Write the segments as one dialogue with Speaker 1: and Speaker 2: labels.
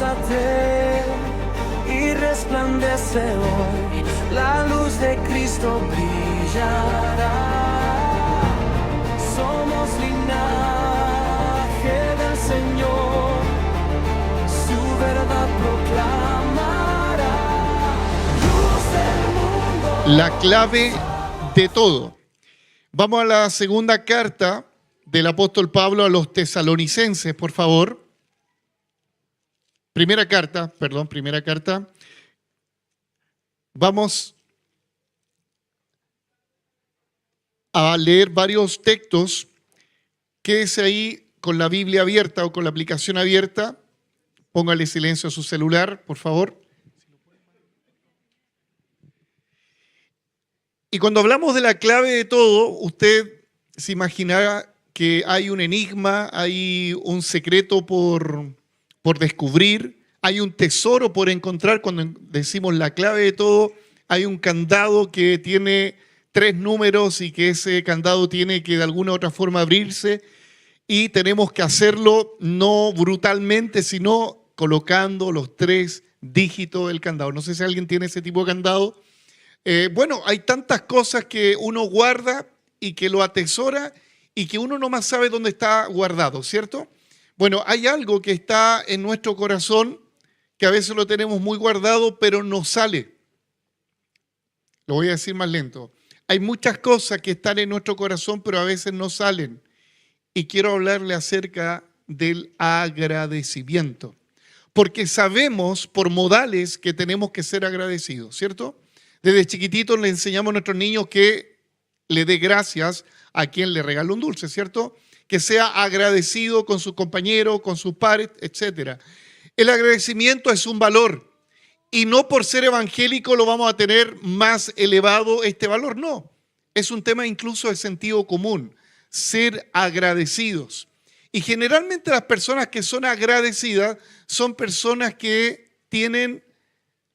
Speaker 1: levántate y resplandece hoy, la luz de Cristo brillará. Somos linaje del Señor, su verdad proclamará. Luz del mundo.
Speaker 2: La clave de todo. Vamos a la segunda carta del apóstol Pablo a los tesalonicenses, por favor. Primera carta. Vamos a leer varios textos. Quédese ahí con la Biblia abierta o con la aplicación abierta. Póngale silencio a su celular, por favor. Y cuando hablamos de la clave de todo, usted se imaginará que hay un enigma, hay un secreto por descubrir, hay un tesoro por encontrar. Cuando decimos la clave de todo, hay un candado que tiene 3 números y que ese candado tiene que de alguna u otra forma abrirse, y tenemos que hacerlo no brutalmente, sino colocando los 3 dígitos del candado. No sé si alguien tiene ese tipo de candado. Bueno, hay tantas cosas que uno guarda y que lo atesora y que uno no más sabe dónde está guardado, ¿cierto? Bueno, hay algo que está en nuestro corazón que a veces lo tenemos muy guardado, pero no sale. Lo voy a decir más lento. Hay muchas cosas que están en nuestro corazón, pero a veces no salen. Y quiero hablarle acerca del agradecimiento. Porque sabemos por modales que tenemos que ser agradecidos, ¿cierto? Desde chiquititos le enseñamos a nuestros niños que le dé gracias a quien le regala un dulce, ¿cierto? Que sea agradecido con sus compañeros, con sus pares, etc. El agradecimiento es un valor, y no por ser evangélico lo vamos a tener más elevado este valor, no. Es un tema incluso de sentido común, ser agradecidos. Y generalmente las personas que son agradecidas son personas que tienen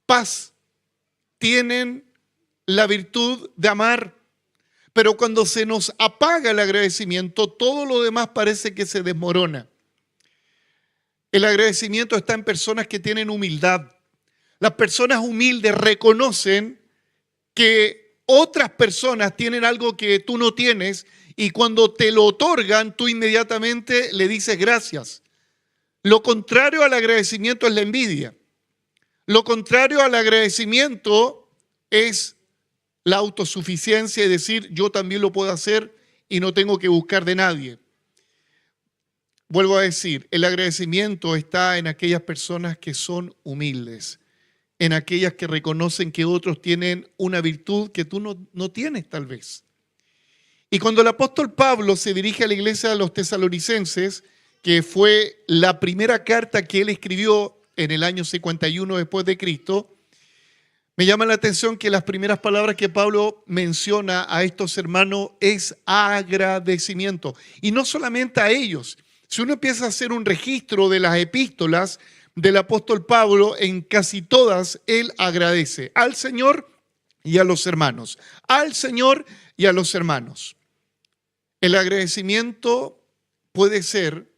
Speaker 2: paz, tienen la virtud de amar. Pero cuando se nos apaga el agradecimiento, todo lo demás parece que se desmorona. El agradecimiento está en personas que tienen humildad. Las personas humildes reconocen que otras personas tienen algo que tú no tienes, y cuando te lo otorgan, tú inmediatamente le dices gracias. Lo contrario al agradecimiento es la envidia. Lo contrario al agradecimiento es la autosuficiencia y decir yo también lo puedo hacer y no tengo que buscar de nadie. Vuelvo a decir, el agradecimiento está en aquellas personas que son humildes, en aquellas que reconocen que otros tienen una virtud que tú no tienes tal vez. Y cuando el apóstol Pablo se dirige a la iglesia de los tesalonicenses, que fue la primera carta que él escribió en el año 51 después de Cristo, me llama la atención que las primeras palabras que Pablo menciona a estos hermanos es agradecimiento. Y no solamente a ellos. Si uno empieza a hacer un registro de las epístolas del apóstol Pablo, en casi todas él agradece al Señor y a los hermanos. Al Señor y a los hermanos. El agradecimiento puede ser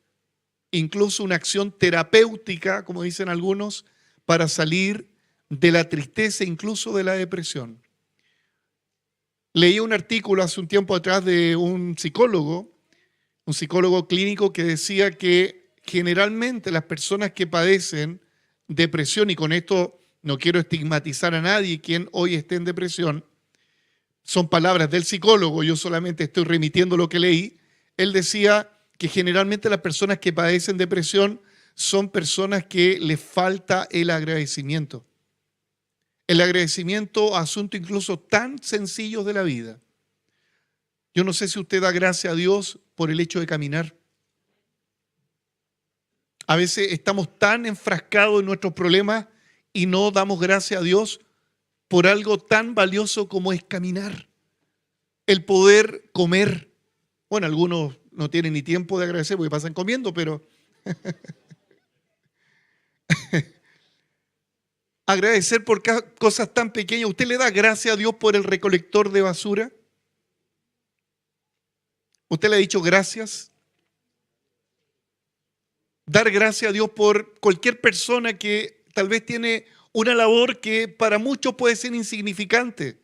Speaker 2: incluso una acción terapéutica, como dicen algunos, para salir de la tristeza, incluso de la depresión. Leí un artículo hace un tiempo atrás de un psicólogo clínico que decía que generalmente las personas que padecen depresión, y con esto no quiero estigmatizar a nadie quien hoy esté en depresión, son palabras del psicólogo, yo solamente estoy remitiendo lo que leí. Él decía que generalmente las personas que padecen depresión son personas que les falta el agradecimiento. El agradecimiento a asuntos incluso tan sencillos de la vida. Yo no sé si usted da gracias a Dios por el hecho de caminar. A veces estamos tan enfrascados en nuestros problemas y no damos gracias a Dios por algo tan valioso como es caminar. El poder comer. Bueno, algunos no tienen ni tiempo de agradecer porque pasan comiendo, pero agradecer por cosas tan pequeñas. ¿Usted le da gracias a Dios por el recolector de basura? ¿Usted le ha dicho gracias? dar gracias a Dios por cualquier persona que tal vez tiene una labor que para muchos puede ser insignificante.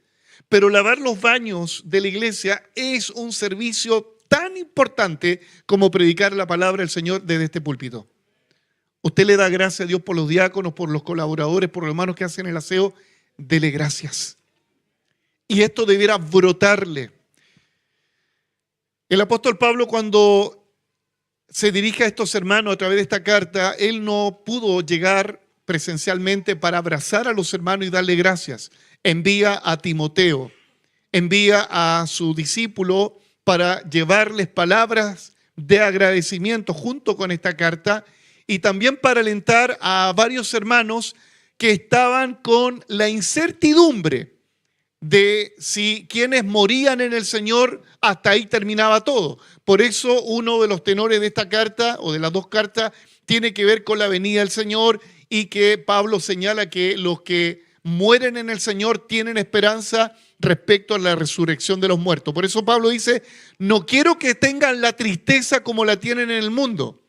Speaker 2: Pero lavar los baños de la iglesia es un servicio tan importante como predicar la palabra del Señor desde este púlpito. Usted le da gracias a Dios por los diáconos, por los colaboradores, por los hermanos que hacen el aseo. Dele gracias. Y esto debiera brotarle. El apóstol Pablo, cuando se dirige a estos hermanos a través de esta carta, él no pudo llegar presencialmente para abrazar a los hermanos y darle gracias. Envía a Timoteo, envía a su discípulo para llevarles palabras de agradecimiento junto con esta carta y también para alentar a varios hermanos que estaban con la incertidumbre de si quienes morían en el Señor, hasta ahí terminaba todo. Por eso uno de los tenores de esta carta, o de las dos cartas, tiene que ver con la venida del Señor y que Pablo señala que los que mueren en el Señor tienen esperanza respecto a la resurrección de los muertos. Por eso Pablo dice, no quiero que tengan la tristeza como la tienen en el mundo,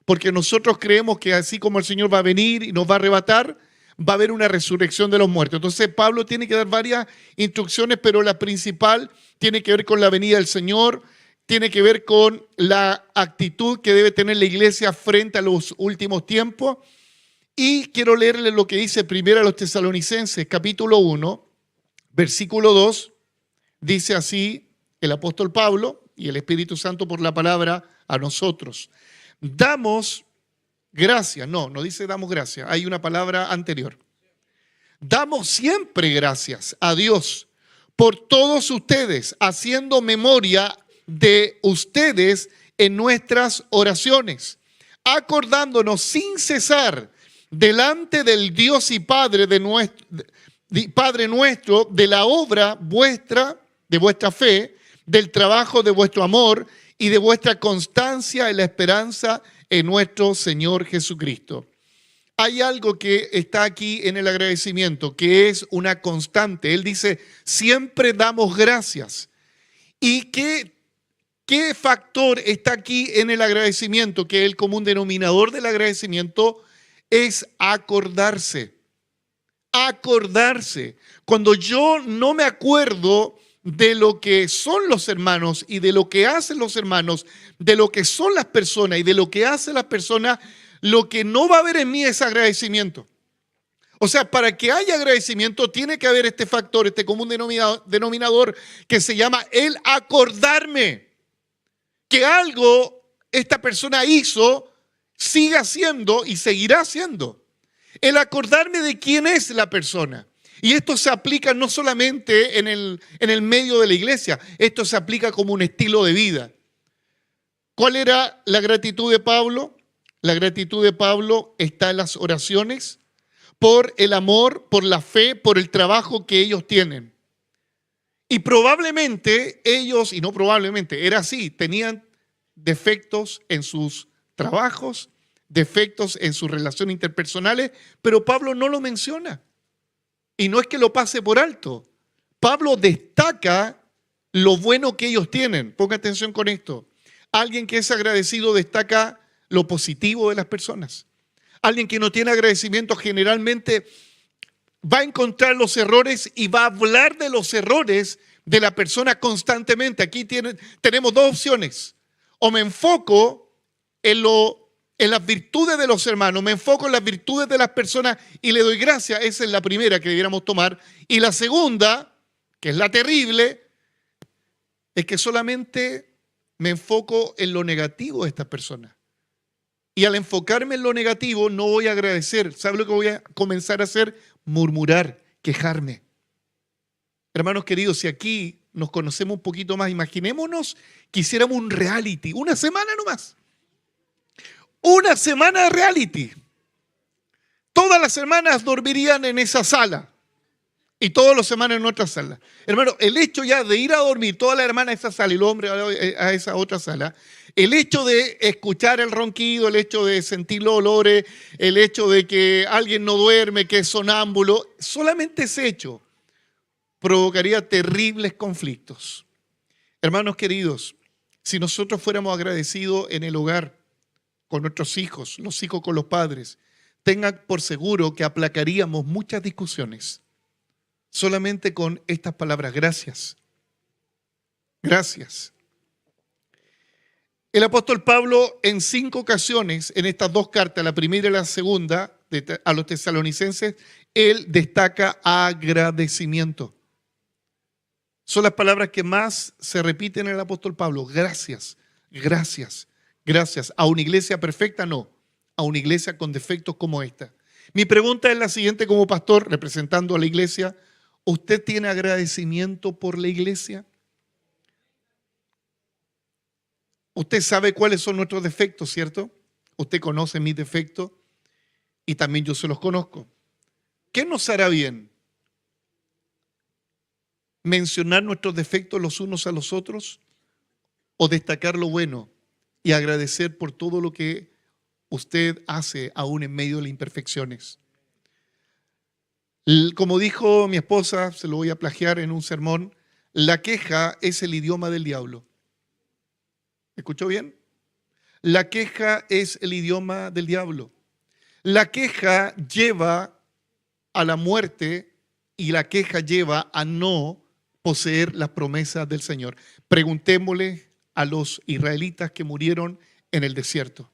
Speaker 2: porque nosotros creemos que así como el Señor va a venir y nos va a arrebatar, va a haber una resurrección de los muertos. Entonces Pablo tiene que dar varias instrucciones, pero la principal tiene que ver con la venida del Señor, tiene que ver con la actitud que debe tener la iglesia frente a los últimos tiempos. Y quiero leerle lo que dice primero a los Tesalonicenses, capítulo 1, versículo 2. Dice así el apóstol Pablo y el Espíritu Santo por la palabra a nosotros. Damos gracias, no dice damos gracias, hay una palabra anterior. Damos siempre gracias a Dios por todos ustedes, haciendo memoria de ustedes en nuestras oraciones, acordándonos sin cesar delante del Dios y Padre Padre nuestro, de la obra vuestra, de vuestra fe, del trabajo de vuestro amor y de vuestra constancia en la esperanza en nuestro Señor Jesucristo. Hay algo que está aquí en el agradecimiento, que es una constante. Él dice, siempre damos gracias. ¿Y qué factor está aquí en el agradecimiento? Que el común denominador del agradecimiento es acordarse. Acordarse. Cuando yo no me acuerdo de lo que son los hermanos y de lo que hacen los hermanos, de lo que son las personas y de lo que hacen las personas, lo que no va a haber en mí es agradecimiento. O sea, para que haya agradecimiento tiene que haber este factor, este común denominador que se llama el acordarme. Que algo esta persona hizo, siga haciendo y seguirá haciendo. El acordarme de quién es la persona. Y esto se aplica no solamente en el medio de la iglesia, esto se aplica como un estilo de vida. ¿Cuál era la gratitud de Pablo? La gratitud de Pablo está en las oraciones, por el amor, por la fe, por el trabajo que ellos tienen. Y probablemente ellos, y no probablemente, era así, tenían defectos en sus trabajos, defectos en sus relaciones interpersonales, pero Pablo no lo menciona. Y no es que lo pase por alto. Pablo destaca lo bueno que ellos tienen. Ponga atención con esto. Alguien que es agradecido destaca lo positivo de las personas. Alguien que no tiene agradecimiento generalmente va a encontrar los errores y va a hablar de los errores de la persona constantemente. Aquí tenemos dos opciones. O me enfoco en las virtudes de los hermanos, me enfoco en las virtudes de las personas y le doy gracias. Esa es la primera que debiéramos tomar. Y la segunda, que es la terrible, es que solamente me enfoco en lo negativo de estas personas. Y al enfocarme en lo negativo no voy a agradecer. ¿Sabe lo que voy a comenzar a hacer? Murmurar, quejarme. Hermanos queridos, si aquí nos conocemos un poquito más, imaginémonos que hiciéramos un reality, una semana nomás. Una semana de reality. Todas las semanas dormirían en esa sala. Y todas las semanas en otra sala. Hermano, el hecho ya de ir a dormir, toda la hermana a esa sala y los hombres a esa otra sala, el hecho de escuchar el ronquido, el hecho de sentir los olores, el hecho de que alguien no duerme, que es sonámbulo, solamente ese hecho provocaría terribles conflictos. Hermanos queridos, si nosotros fuéramos agradecidos en el hogar, con nuestros hijos, los hijos con los padres, tengan por seguro que aplacaríamos muchas discusiones solamente con estas palabras: gracias, gracias. El apóstol Pablo en 5 ocasiones, en estas 2 cartas, la primera y la segunda, a los tesalonicenses, él destaca agradecimiento. Son las palabras que más se repiten en el apóstol Pablo: gracias, gracias, gracias. ¿A una iglesia perfecta? No, a una iglesia con defectos como esta. Mi pregunta es la siguiente como pastor, representando a la iglesia: ¿usted tiene agradecimiento por la iglesia? Usted sabe cuáles son nuestros defectos, ¿cierto? Usted conoce mis defectos y también yo se los conozco. ¿Qué nos hará bien? ¿Mencionar nuestros defectos los unos a los otros o destacar lo bueno y agradecer por todo lo que usted hace aún en medio de las imperfecciones? Como dijo mi esposa, se lo voy a plagiar en un sermón: la queja es el idioma del diablo. ¿Escuchó bien? La queja es el idioma del diablo. La queja lleva a la muerte y la queja lleva a no poseer las promesas del Señor. Preguntémosle a los israelitas que murieron en el desierto.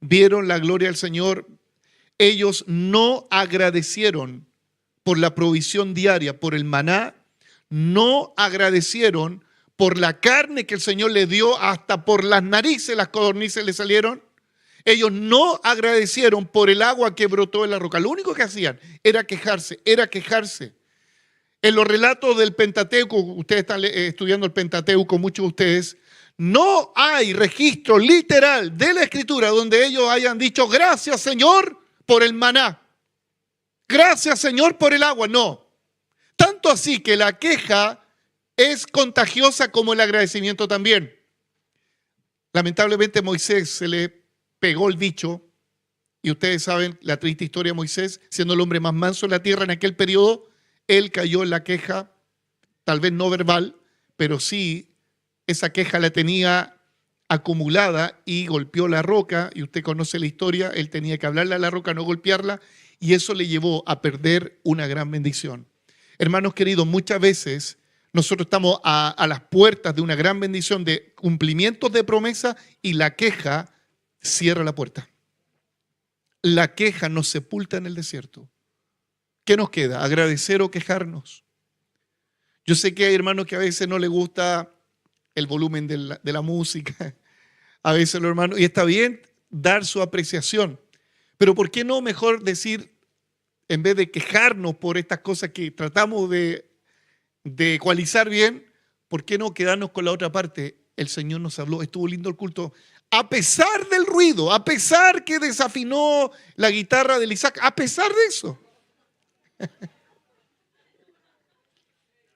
Speaker 2: Vieron la gloria del Señor. Ellos no agradecieron por la provisión diaria, por el maná. No agradecieron por la carne que el Señor le dio, hasta por las narices las codornices le salieron. Ellos no agradecieron por el agua que brotó de la roca. Lo único que hacían era quejarse, era quejarse. En los relatos del Pentateuco, ustedes están estudiando el Pentateuco, muchos de ustedes, no hay registro literal de la Escritura donde ellos hayan dicho: gracias, Señor, por el maná. Gracias, Señor, por el agua. No. Tanto así que la queja es contagiosa como el agradecimiento también. Lamentablemente a Moisés se le pegó el bicho, y ustedes saben la triste historia de Moisés, siendo el hombre más manso en la tierra en aquel periodo. Él cayó en la queja, tal vez no verbal, pero sí esa queja la tenía acumulada y golpeó la roca, y usted conoce la historia. Él tenía que hablarle a la roca, no golpearla, y eso le llevó a perder una gran bendición. Hermanos queridos, muchas veces nosotros estamos a las puertas de una gran bendición, de cumplimientos de promesa, y la queja cierra la puerta. La queja nos sepulta en el desierto. ¿Qué nos queda? ¿Agradecer o quejarnos? Yo sé que hay hermanos que a veces no les gusta el volumen de la música, a veces los hermanos, y está bien dar su apreciación, pero ¿por qué no mejor decir, en vez de quejarnos por estas cosas que tratamos de ecualizar bien, ¿por qué no quedarnos con la otra parte? El Señor nos habló, estuvo lindo el culto, a pesar del ruido, a pesar que desafinó la guitarra de Isaac, a pesar de eso.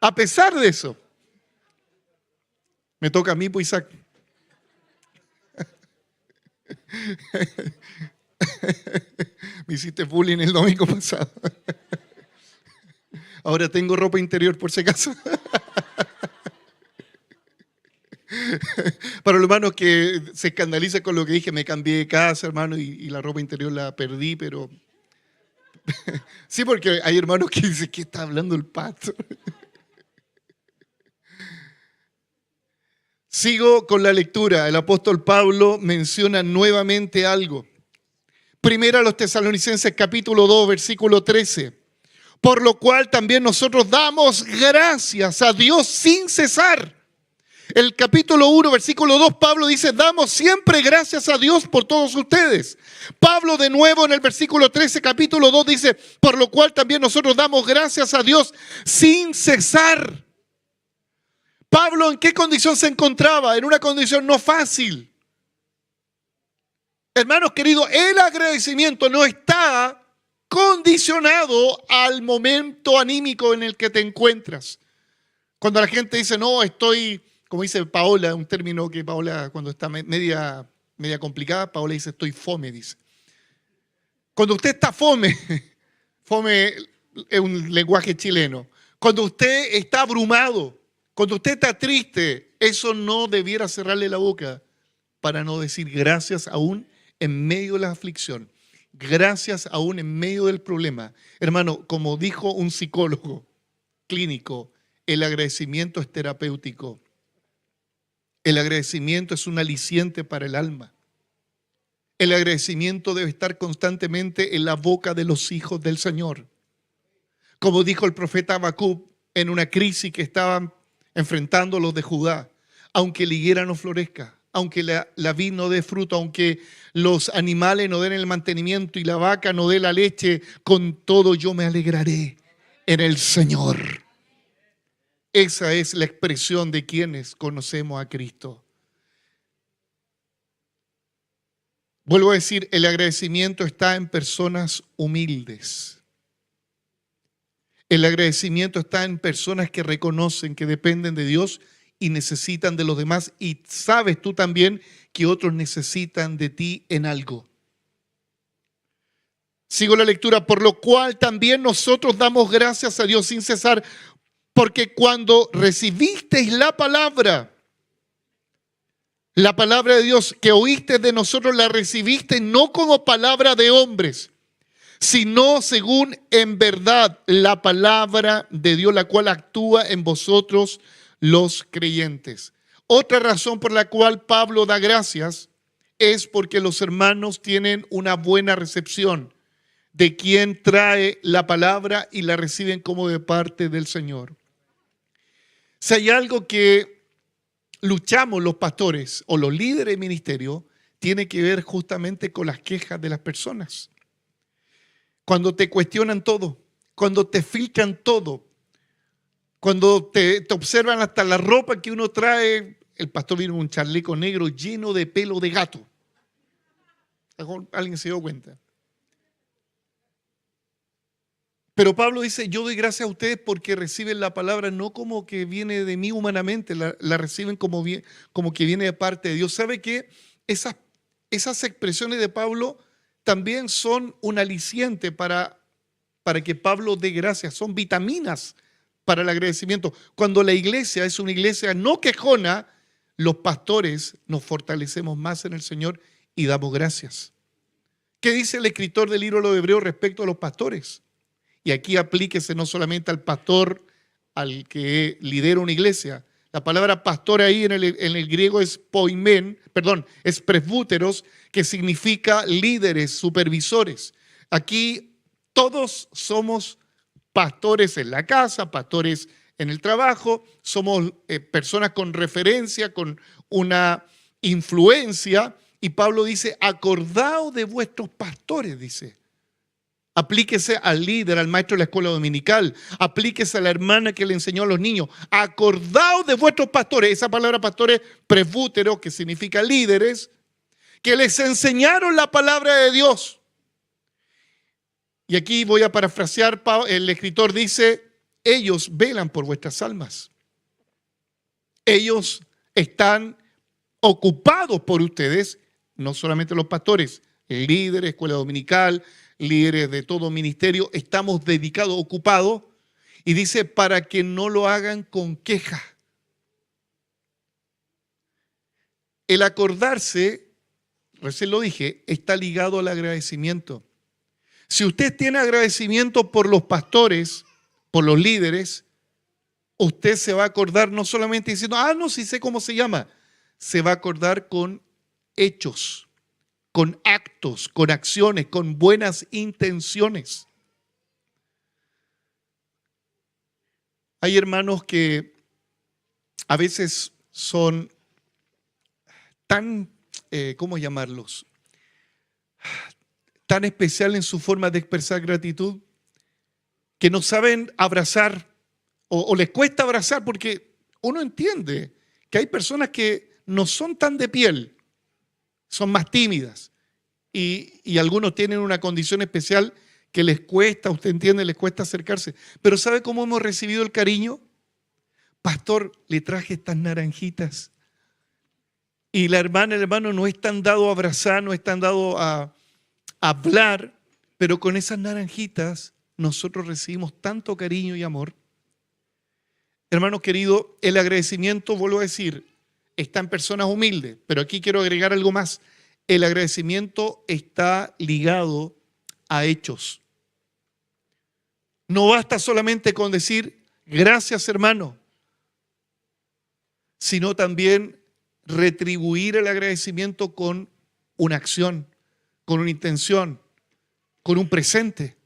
Speaker 2: A pesar de eso. Me toca a mí, pues, Isaac. Me hiciste bullying el domingo pasado. Ahora tengo ropa interior por si acaso. Para los hermanos que se escandalizan con lo que dije, me cambié de casa, hermano, y la ropa interior la perdí, pero... Sí, porque hay hermanos que dicen: ¿qué está hablando el pastor? Sigo con la lectura. El apóstol Pablo menciona nuevamente algo. Primera a los Tesalonicenses capítulo 2, versículo 13. Por lo cual también nosotros damos gracias a Dios sin cesar. El capítulo 1, versículo 2, Pablo dice: damos siempre gracias a Dios por todos ustedes. Pablo de nuevo en el versículo 13, capítulo 2 dice: por lo cual también nosotros damos gracias a Dios sin cesar. Pablo, ¿en qué condición se encontraba? En una condición no fácil. Hermanos queridos, el agradecimiento no está condicionado al momento anímico en el que te encuentras. Cuando la gente dice: no, estoy... Como dice Paola, un término que Paola, cuando está media complicada, Paola dice: estoy fome, dice. Cuando usted está fome, fome es un lenguaje chileno. Cuando usted está abrumado, cuando usted está triste, eso no debiera cerrarle la boca para no decir gracias aún en medio de la aflicción, gracias aún en medio del problema. Hermano, como dijo un psicólogo clínico, el agradecimiento es terapéutico. El agradecimiento es un aliciente para el alma. El agradecimiento debe estar constantemente en la boca de los hijos del Señor. Como dijo el profeta Habacuc en una crisis que estaban enfrentando los de Judá, aunque la higuera no florezca, aunque la vid no dé fruto, aunque los animales no den el mantenimiento y la vaca no dé la leche, con todo yo me alegraré en el Señor. Esa es la expresión de quienes conocemos a Cristo. Vuelvo a decir, el agradecimiento está en personas humildes. El agradecimiento está en personas que reconocen que dependen de Dios y necesitan de los demás. Y sabes tú también que otros necesitan de ti en algo. Sigo la lectura. Por lo cual también nosotros damos gracias a Dios sin cesar, porque cuando recibisteis la palabra de Dios que oíste de nosotros, la recibiste no como palabra de hombres, sino según en verdad la palabra de Dios, la cual actúa en vosotros los creyentes. Otra razón por la cual Pablo da gracias es porque los hermanos tienen una buena recepción de quien trae la palabra y la reciben como de parte del Señor. Si hay algo que luchamos los pastores o los líderes de ministerio, tiene que ver justamente con las quejas de las personas. Cuando te cuestionan todo, cuando te filtran todo, cuando te observan hasta la ropa que uno trae. El pastor vino con un chaleco negro lleno de pelo de gato. ¿Alguien se dio cuenta? Pero Pablo dice, yo doy gracias a ustedes porque reciben la palabra no como que viene de mí humanamente, la reciben como que viene de parte de Dios. ¿Sabe qué? Esas expresiones de Pablo también son un aliciente para que Pablo dé gracias, son vitaminas para el agradecimiento. Cuando la iglesia es una iglesia no quejona, los pastores nos fortalecemos más en el Señor y damos gracias. ¿Qué dice el escritor del libro de los Hebreos respecto a los pastores? Y aquí aplíquese no solamente al pastor, al que lidera una iglesia. La palabra pastor ahí en el griego es es presbúteros, que significa líderes, supervisores. Aquí todos somos pastores en la casa, pastores en el trabajo, somos personas con referencia, con una influencia. Y Pablo dice, acordaos de vuestros pastores, dice. Aplíquese al líder, al maestro de la escuela dominical. Aplíquese a la hermana que le enseñó a los niños. Acordaos de vuestros pastores. Esa palabra pastor es presbútero, que significa líderes, que les enseñaron la palabra de Dios. Y aquí voy a parafrasear, el escritor dice, ellos velan por vuestras almas. Ellos están ocupados por ustedes, no solamente los pastores, líderes, escuela dominical, líderes de todo ministerio, estamos dedicados, ocupados, y dice, para que no lo hagan con queja. El acordarse, recién lo dije, está ligado al agradecimiento. Si usted tiene agradecimiento por los pastores, por los líderes, usted se va a acordar no solamente diciendo, no, sí sé cómo se llama, se va a acordar con hechos, con actos, con acciones, con buenas intenciones. Hay hermanos que a veces son tan, ¿cómo llamarlos? Tan especial en su forma de expresar gratitud que no saben abrazar o les cuesta abrazar, porque uno entiende que hay personas que no son tan de piel, son más tímidas y algunos tienen una condición especial que les cuesta, usted entiende, les cuesta acercarse. Pero ¿sabe cómo hemos recibido el cariño? Pastor, le traje estas naranjitas. Y la hermana, el hermano no es tan dado a abrazar, no es tan dado a hablar, pero con esas naranjitas nosotros recibimos tanto cariño y amor. Hermano querido, el agradecimiento, vuelvo a decir, está en personas humildes, pero aquí quiero agregar algo más. el agradecimiento está ligado a hechos. No basta solamente con decir gracias, hermano, sino también retribuir el agradecimiento con una acción, con una intención, con un presente.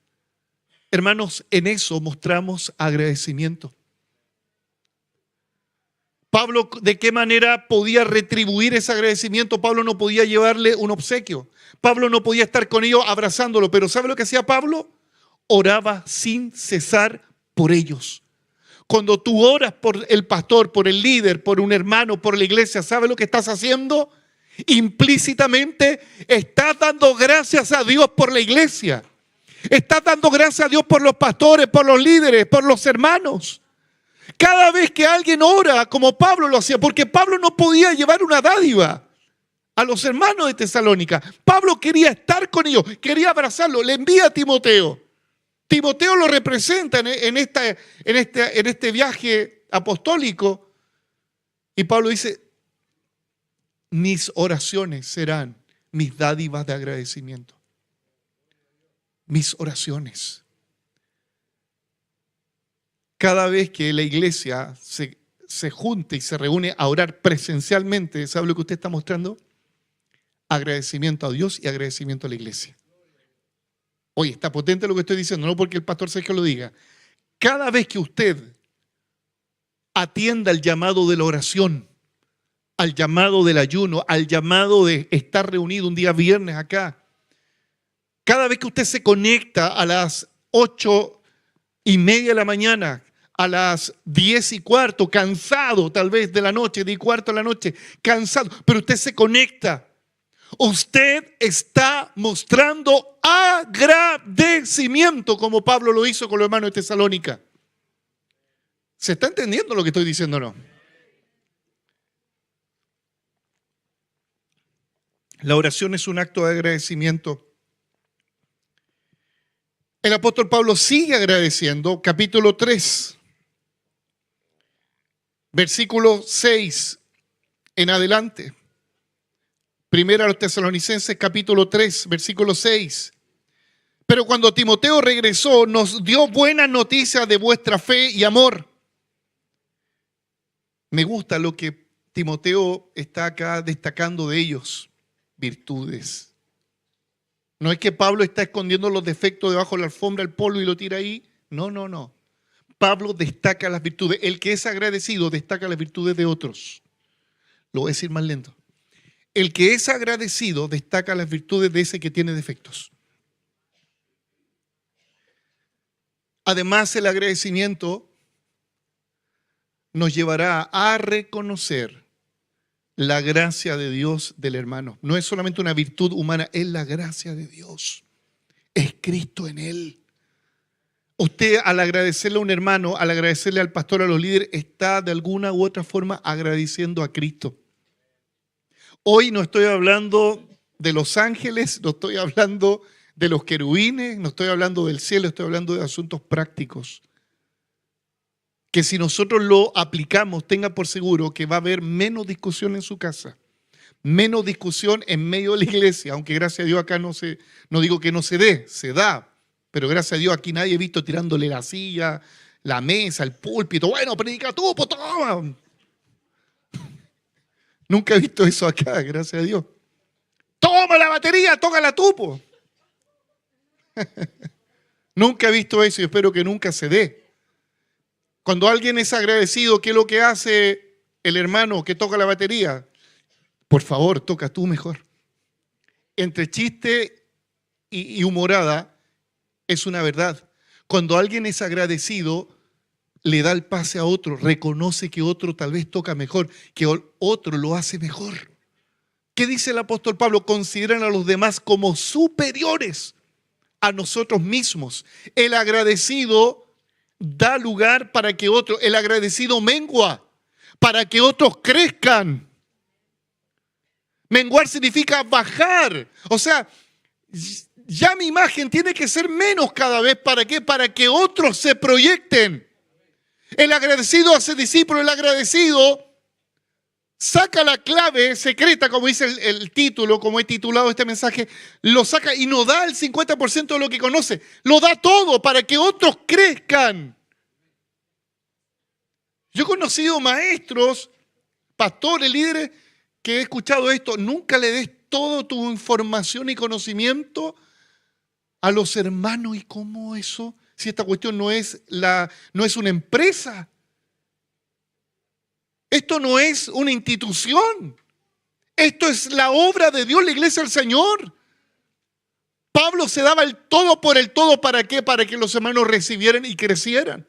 Speaker 2: Hermanos, en eso mostramos agradecimiento. Pablo, ¿de qué manera podía retribuir ese agradecimiento? Pablo no podía llevarle un obsequio. Pablo no podía estar con ellos abrazándolo, pero ¿sabe lo que hacía Pablo? Oraba sin cesar por ellos. Cuando tú oras por el pastor, por el líder, por un hermano, por la iglesia, ¿sabe lo que estás haciendo? Implícitamente estás dando gracias a Dios por la iglesia. Estás dando gracias a Dios por los pastores, por los líderes, por los hermanos. Cada vez que alguien ora, como Pablo lo hacía, porque Pablo no podía llevar una dádiva a los hermanos de Tesalónica. Pablo quería estar con ellos, quería abrazarlo, le envía a Timoteo. Timoteo lo representa en este viaje apostólico. Y Pablo dice, mis oraciones serán mis dádivas de agradecimiento. Mis oraciones. Cada vez que la iglesia se junte y se reúne a orar presencialmente, ¿sabe lo que usted está mostrando? Agradecimiento a Dios y agradecimiento a la iglesia. Oye, está potente lo que estoy diciendo, no porque el pastor Sergio lo diga. Cada vez que usted atienda el llamado de la oración, al llamado del ayuno, al llamado de estar reunido un día viernes acá, cada vez que usted se conecta a las 8:30 de la mañana, a las 10:15, cansado tal vez de la noche, 10:15 de la noche, cansado, pero usted se conecta. Usted está mostrando agradecimiento como Pablo lo hizo con los hermanos de Tesalónica. ¿Se está entendiendo lo que estoy diciendo o no? La oración es un acto de agradecimiento. El apóstol Pablo sigue agradeciendo, capítulo 3, versículo 6 en adelante. Primera a los Tesalonicenses, capítulo 3, versículo 6. Pero cuando Timoteo regresó, nos dio buenas noticias de vuestra fe y amor. Me gusta lo que Timoteo está acá destacando de ellos. Virtudes. No es que Pablo está escondiendo los defectos debajo de la alfombra, el polvo y lo tira ahí. No. Pablo destaca las virtudes. El que es agradecido destaca las virtudes de otros. Lo voy a decir más lento. El que es agradecido destaca las virtudes de ese que tiene defectos. Además, el agradecimiento nos llevará a reconocer la gracia de Dios del hermano. No es solamente una virtud humana, es la gracia de Dios. Es Cristo en él. Usted, al agradecerle a un hermano, al agradecerle al pastor, a los líderes, está de alguna u otra forma agradeciendo a Cristo. Hoy no estoy hablando de los ángeles, no estoy hablando de los querubines, no estoy hablando del cielo, estoy hablando de asuntos prácticos. Que si nosotros lo aplicamos, tenga por seguro que va a haber menos discusión en su casa, menos discusión en medio de la iglesia, aunque gracias a Dios acá no digo que no se dé, se da, pero gracias a Dios aquí nadie ha visto tirándole la silla, la mesa, el púlpito. Bueno, predica tú, pues toma. Nunca he visto eso acá, gracias a Dios. Toma la batería, tócala tú, po. Nunca he visto eso y espero que nunca se dé. Cuando alguien es agradecido, ¿qué es lo que hace el hermano que toca la batería? Por favor, toca tú mejor. Entre chiste y humorada es una verdad. Cuando alguien es agradecido, le da el pase a otro, reconoce que otro tal vez toca mejor, que otro lo hace mejor. ¿Qué dice el apóstol Pablo? Consideran a los demás como superiores a nosotros mismos. El agradecido da lugar para que otro, el agradecido mengua, para que otros crezcan. Menguar significa bajar. O sea, ya mi imagen tiene que ser menos cada vez. ¿Para qué? Para que otros se proyecten. El agradecido hace discípulo, el agradecido saca la clave secreta, como dice el título, como he titulado este mensaje, lo saca y no da el 50% de lo que conoce, lo da todo para que otros crezcan. Yo he conocido maestros, pastores, líderes, que he escuchado esto: nunca le des toda tu información y conocimiento a los hermanos. ¿Y cómo eso? Si esta cuestión no es una empresa. Esto no es una institución. Esto es la obra de Dios, la iglesia del Señor. Pablo se daba el todo por el todo. ¿Para qué? Para que los hermanos recibieran y crecieran.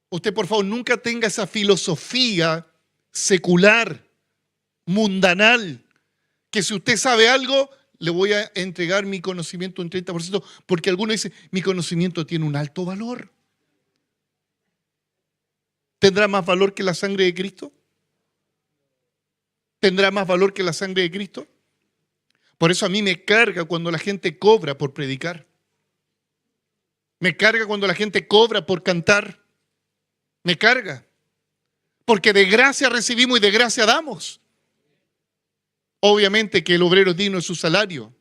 Speaker 2: Usted, por favor, nunca tenga esa filosofía secular, mundanal, que si usted sabe algo, le voy a entregar mi conocimiento un 30%, porque alguno dice, mi conocimiento tiene un alto valor. ¿Tendrá más valor que la sangre de Cristo? ¿Tendrá más valor que la sangre de Cristo? Por eso a mí me carga cuando la gente cobra por predicar. Me carga cuando la gente cobra por cantar. Me carga. Porque de gracia recibimos y de gracia damos. Obviamente que el obrero es digno de su salario.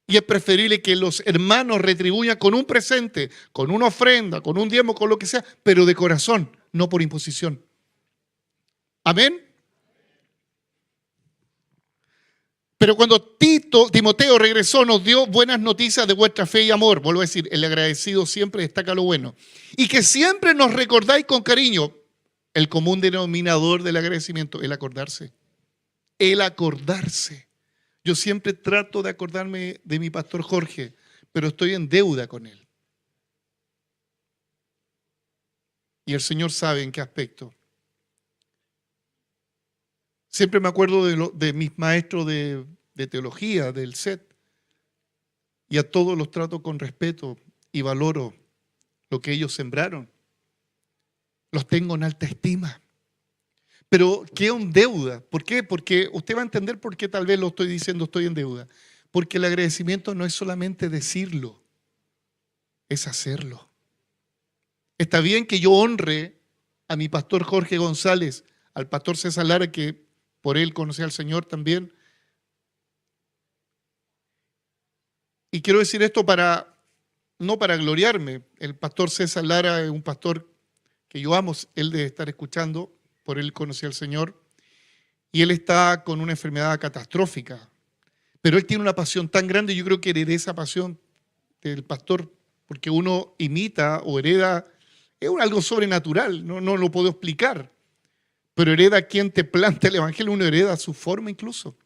Speaker 2: Y es preferible que los hermanos retribuyan con un presente, con una ofrenda, con un diezmo, con lo que sea, pero de corazón, no por imposición. Amén. Pero cuando Timoteo regresó, nos dio buenas noticias de vuestra fe y amor. Vuelvo a decir, el agradecido siempre destaca lo bueno. Y que siempre nos recordáis con cariño. El común denominador del agradecimiento, el acordarse. El acordarse. Yo siempre trato de acordarme de mi pastor Jorge, pero estoy en deuda con él. Y el Señor sabe en qué aspecto. Siempre me acuerdo de mis maestros de teología, del SET, y a todos los trato con respeto y valoro lo que ellos sembraron. Los tengo en alta estima. Pero quedo en deuda. ¿Por qué? Porque usted va a entender por qué tal vez lo estoy diciendo, estoy en deuda. Porque el agradecimiento no es solamente decirlo, es hacerlo. Está bien que yo honre a mi pastor Jorge González, al pastor César Lara, que por él conocí al Señor también. Y quiero decir esto no para gloriarme. El pastor César Lara es un pastor que yo amo, él debe estar escuchando. Por él conocí al Señor, y él está con una enfermedad catastrófica, pero él tiene una pasión tan grande. Yo creo que heredé esa pasión del pastor, porque uno imita o hereda, es algo sobrenatural, no lo puedo explicar, pero hereda a quien te planta el evangelio, uno hereda su forma incluso.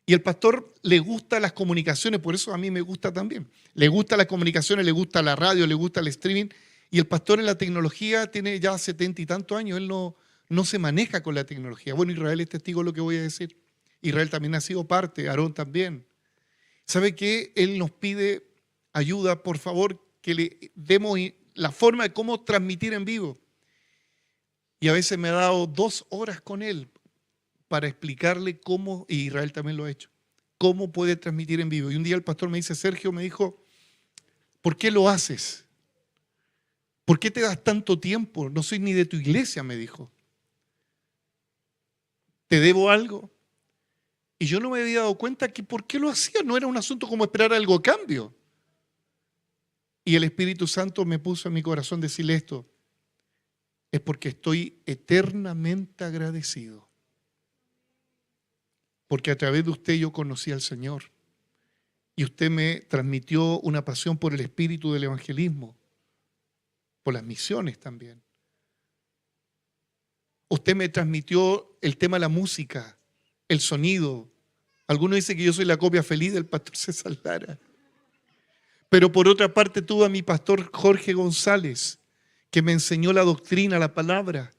Speaker 2: Y el pastor le gustan las comunicaciones, por eso a mí me gusta también. Le gustan las comunicaciones, le gusta la radio, le gusta el streaming. Y el pastor en la tecnología tiene ya 70 y tantos años, él no se maneja con la tecnología. Bueno, Israel es testigo de lo que voy a decir. Israel también ha sido parte, Aarón también. ¿Sabe qué? Él nos pide ayuda, por favor, que le demos la forma de cómo transmitir en vivo. Y a veces me ha dado 2 horas con él para explicarle cómo, y Israel también lo ha hecho, cómo puede transmitir en vivo. Y un día el pastor me dice, Sergio, me dijo, ¿por qué lo haces? ¿Por qué te das tanto tiempo? No soy ni de tu iglesia, me dijo. ¿Te debo algo? Y yo no me había dado cuenta que por qué lo hacía. No era un asunto como esperar algo a cambio. Y el Espíritu Santo me puso en mi corazón decirle esto. Es porque estoy eternamente agradecido. Porque a través de usted yo conocí al Señor. Y usted me transmitió una pasión por el espíritu del evangelismo. Por las misiones también. Usted me transmitió el tema de la música, el sonido. Algunos dicen que yo soy la copia feliz del pastor César Lara. Pero por otra parte tuve a mi pastor Jorge González, que me enseñó la doctrina, la palabra.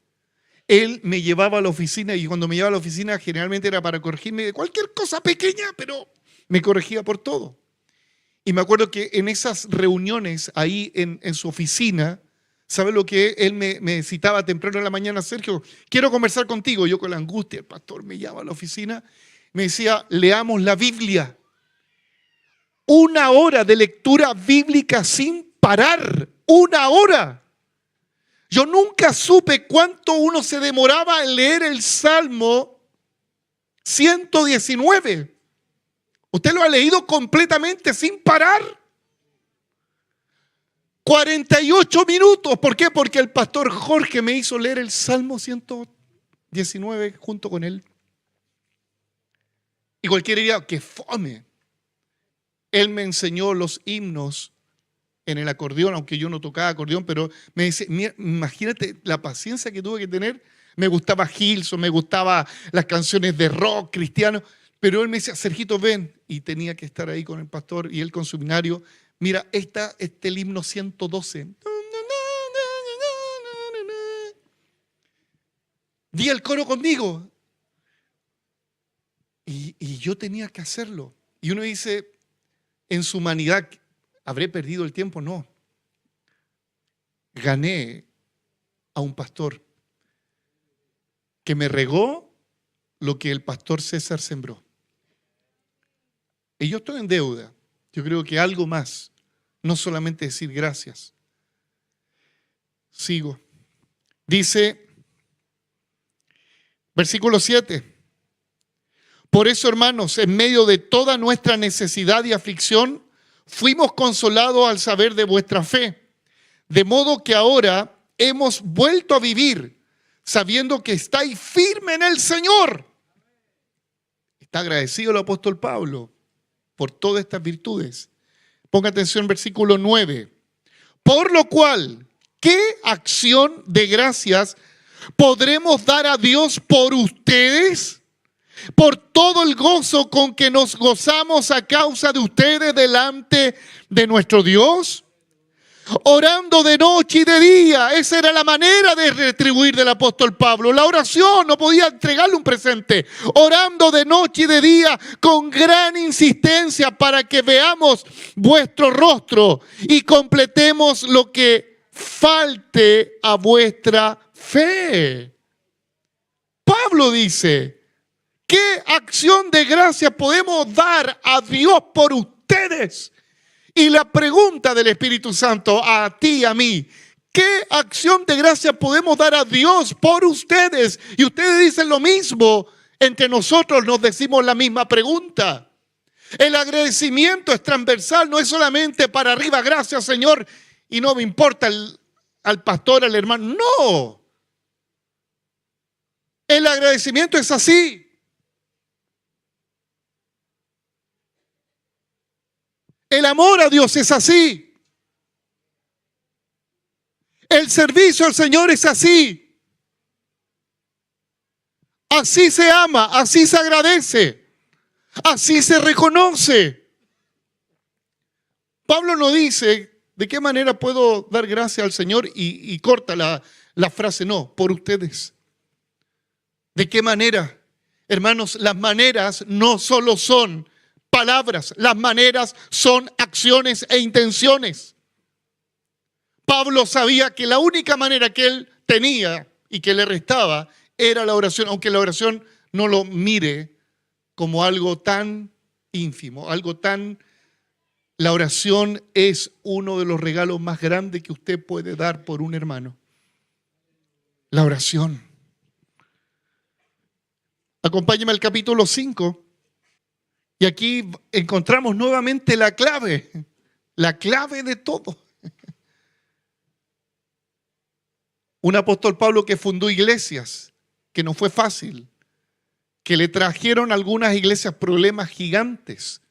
Speaker 2: Él me llevaba a la oficina, y cuando me llevaba a la oficina generalmente era para corregirme de cualquier cosa pequeña, pero me corregía por todo. Y me acuerdo que en esas reuniones ahí en su oficina, ¿sabe lo que él me citaba temprano en la mañana? Sergio, quiero conversar contigo. Yo con la angustia, el pastor me llama a la oficina, me decía, leamos la Biblia. 1 hora de lectura bíblica sin parar. 1 hora. Yo nunca supe cuánto uno se demoraba en leer el Salmo 119. ¿Usted lo ha leído completamente sin parar? 48 minutos. ¿Por qué? Porque el pastor Jorge me hizo leer el Salmo 119 junto con él. Y cualquiera diría, ¡qué fome! Él me enseñó los himnos en el acordeón, aunque yo no tocaba acordeón, pero me dice, mira, imagínate la paciencia que tuve que tener. Me gustaba Gilson, me gustaba las canciones de rock cristiano, pero él me decía, Sergito, ven, y tenía que estar ahí con el pastor y él con su binario. Mira, el himno 112. Di el coro conmigo. Y yo tenía que hacerlo. Y uno dice, en su humanidad, ¿habré perdido el tiempo? No. Gané a un pastor que me regó lo que el pastor César sembró. Y yo estoy en deuda. Yo creo que algo más, no solamente decir gracias. Sigo. Dice, versículo 7. Por eso, hermanos, en medio de toda nuestra necesidad y aflicción, fuimos consolados al saber de vuestra fe. De modo que ahora hemos vuelto a vivir, sabiendo que estáis firme en el Señor. Está agradecido el apóstol Pablo por todas estas virtudes. Ponga atención, versículo 9. Por lo cual, ¿qué acción de gracias podremos dar a Dios por ustedes? Por todo el gozo con que nos gozamos a causa de ustedes delante de nuestro Dios. Orando de noche y de día. Esa era la manera de retribuir del apóstol Pablo. La oración, no podía entregarle un presente. Orando de noche y de día con gran insistencia para que veamos vuestro rostro y completemos lo que falte a vuestra fe. Pablo dice, ¿qué acción de gracia podemos dar a Dios por ustedes? Y la pregunta del Espíritu Santo a ti y a mí, ¿qué acción de gracia podemos dar a Dios por ustedes? Y ustedes dicen lo mismo, entre nosotros nos decimos la misma pregunta. El agradecimiento es transversal, no es solamente para arriba, gracias Señor, y no me importa al pastor, al hermano, no. El agradecimiento es así. El amor a Dios es así. El servicio al Señor es así. Así se ama, así se agradece, así se reconoce. Pablo no dice de qué manera puedo dar gracias al Señor y corta la frase, no, por ustedes. ¿De qué manera? Hermanos, las maneras no solo son palabras, las maneras son acciones e intenciones. Pablo sabía que la única manera que él tenía y que le restaba era la oración, aunque la oración no lo mire como algo tan ínfimo, algo tan... La oración es uno de los regalos más grandes que usted puede dar por un hermano. La oración. Acompáñeme al capítulo 5. Y aquí encontramos nuevamente la clave de todo. Un apóstol Pablo que fundó iglesias, que no fue fácil, que le trajeron a algunas iglesias problemas gigantes.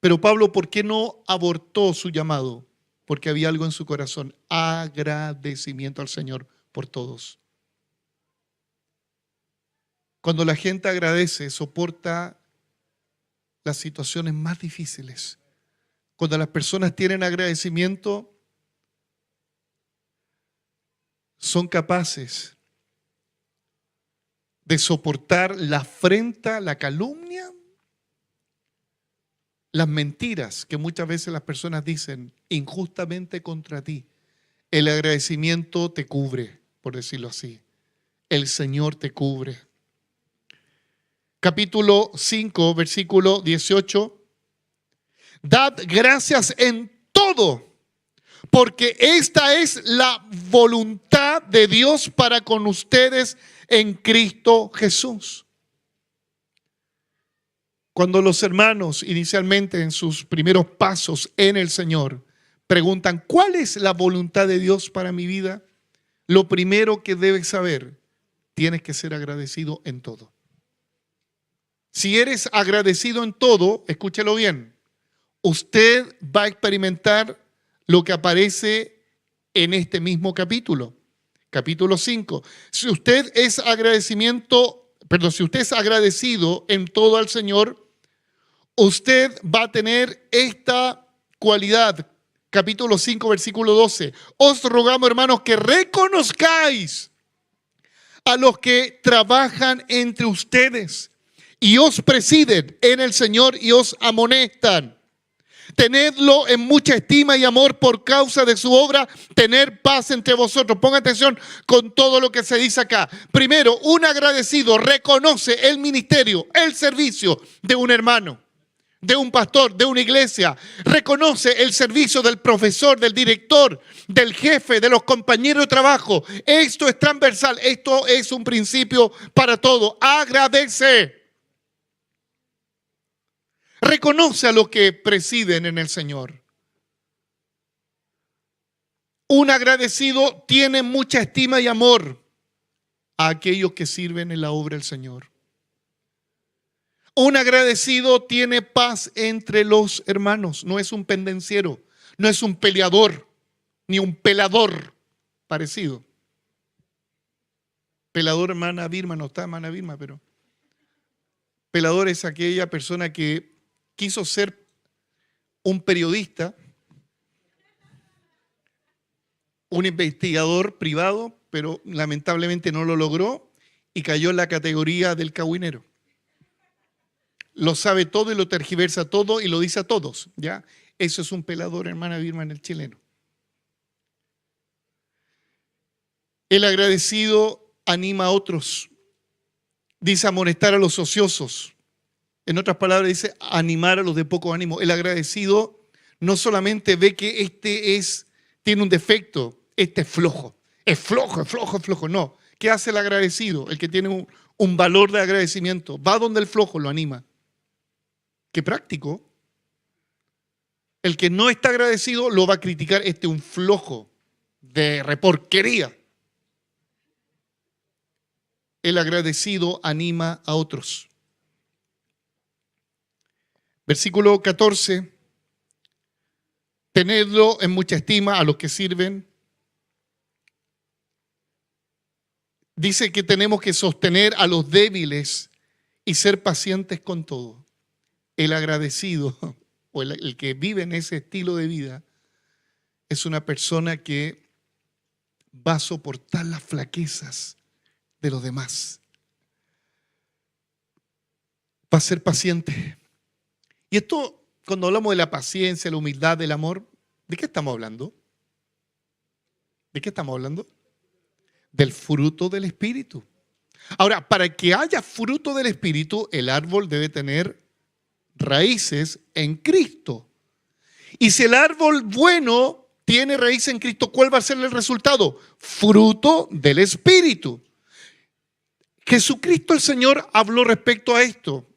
Speaker 2: Pero Pablo, ¿por qué no abortó su llamado? Porque había algo en su corazón, agradecimiento al Señor por todos. Cuando la gente agradece, soporta las situaciones más difíciles. Cuando las personas tienen agradecimiento, son capaces de soportar la afrenta, la calumnia, las mentiras que muchas veces las personas dicen injustamente contra ti. El agradecimiento te cubre, por decirlo así. El Señor te cubre. Capítulo 5, versículo 18. Dad gracias en todo, porque esta es la voluntad de Dios para con ustedes en Cristo Jesús. Cuando los hermanos inicialmente en sus primeros pasos en el Señor preguntan, ¿cuál es la voluntad de Dios para mi vida? Lo primero que debes saber, tienes que ser agradecido en todo. Si eres agradecido en todo, escúchelo bien, usted va a experimentar lo que aparece en este mismo capítulo, capítulo 5. Si usted es agradecido en todo al Señor, usted va a tener esta cualidad. Capítulo 5, versículo 12. Os rogamos, hermanos, que reconozcáis a los que trabajan entre ustedes y os presiden en el Señor y os amonestan. Tenedlo en mucha estima y amor por causa de su obra, tener paz entre vosotros. Ponga atención con todo lo que se dice acá. Primero, un agradecido reconoce el ministerio, el servicio de un hermano, de un pastor, de una iglesia. Reconoce el servicio del profesor, del director, del jefe, de los compañeros de trabajo. Esto es transversal, esto es un principio para todo. Agradece. Reconoce a los que presiden en el Señor. Un agradecido tiene mucha estima y amor a aquellos que sirven en la obra del Señor. Un agradecido tiene paz entre los hermanos. No es un pendenciero, no es un peleador, ni un pelador parecido. Pelador, hermana Vilma, no está hermana Vilma, pero pelador es aquella persona que quiso ser un periodista, un investigador privado, pero lamentablemente no lo logró y cayó en la categoría del cagüinero. Lo sabe todo y lo tergiversa todo y lo dice a todos, ¿ya? Eso es un pelador, hermana Vilma, en el chileno. El agradecido anima a otros. Dice amonestar a los ociosos. En otras palabras, dice animar a los de poco ánimo. El agradecido no solamente ve que tiene un defecto, es flojo. Es flojo. No. ¿Qué hace el agradecido? El que tiene un valor de agradecimiento. Va donde el flojo lo anima. Qué práctico. El que no está agradecido lo va a criticar. Un flojo de reporquería. El agradecido anima a otros. Versículo 14. Tenedlo en mucha estima a los que sirven. Dice que tenemos que sostener a los débiles y ser pacientes con todo. El agradecido o el que vive en ese estilo de vida es una persona que va a soportar las flaquezas de los demás. Va a ser paciente. Y esto, cuando hablamos de la paciencia, la humildad, del amor, ¿de qué estamos hablando? ¿De qué estamos hablando? Del fruto del Espíritu. Ahora, para que haya fruto del Espíritu, el árbol debe tener raíces en Cristo. Y si el árbol bueno tiene raíces en Cristo, ¿cuál va a ser el resultado? Fruto del Espíritu. Jesucristo el Señor habló respecto a esto,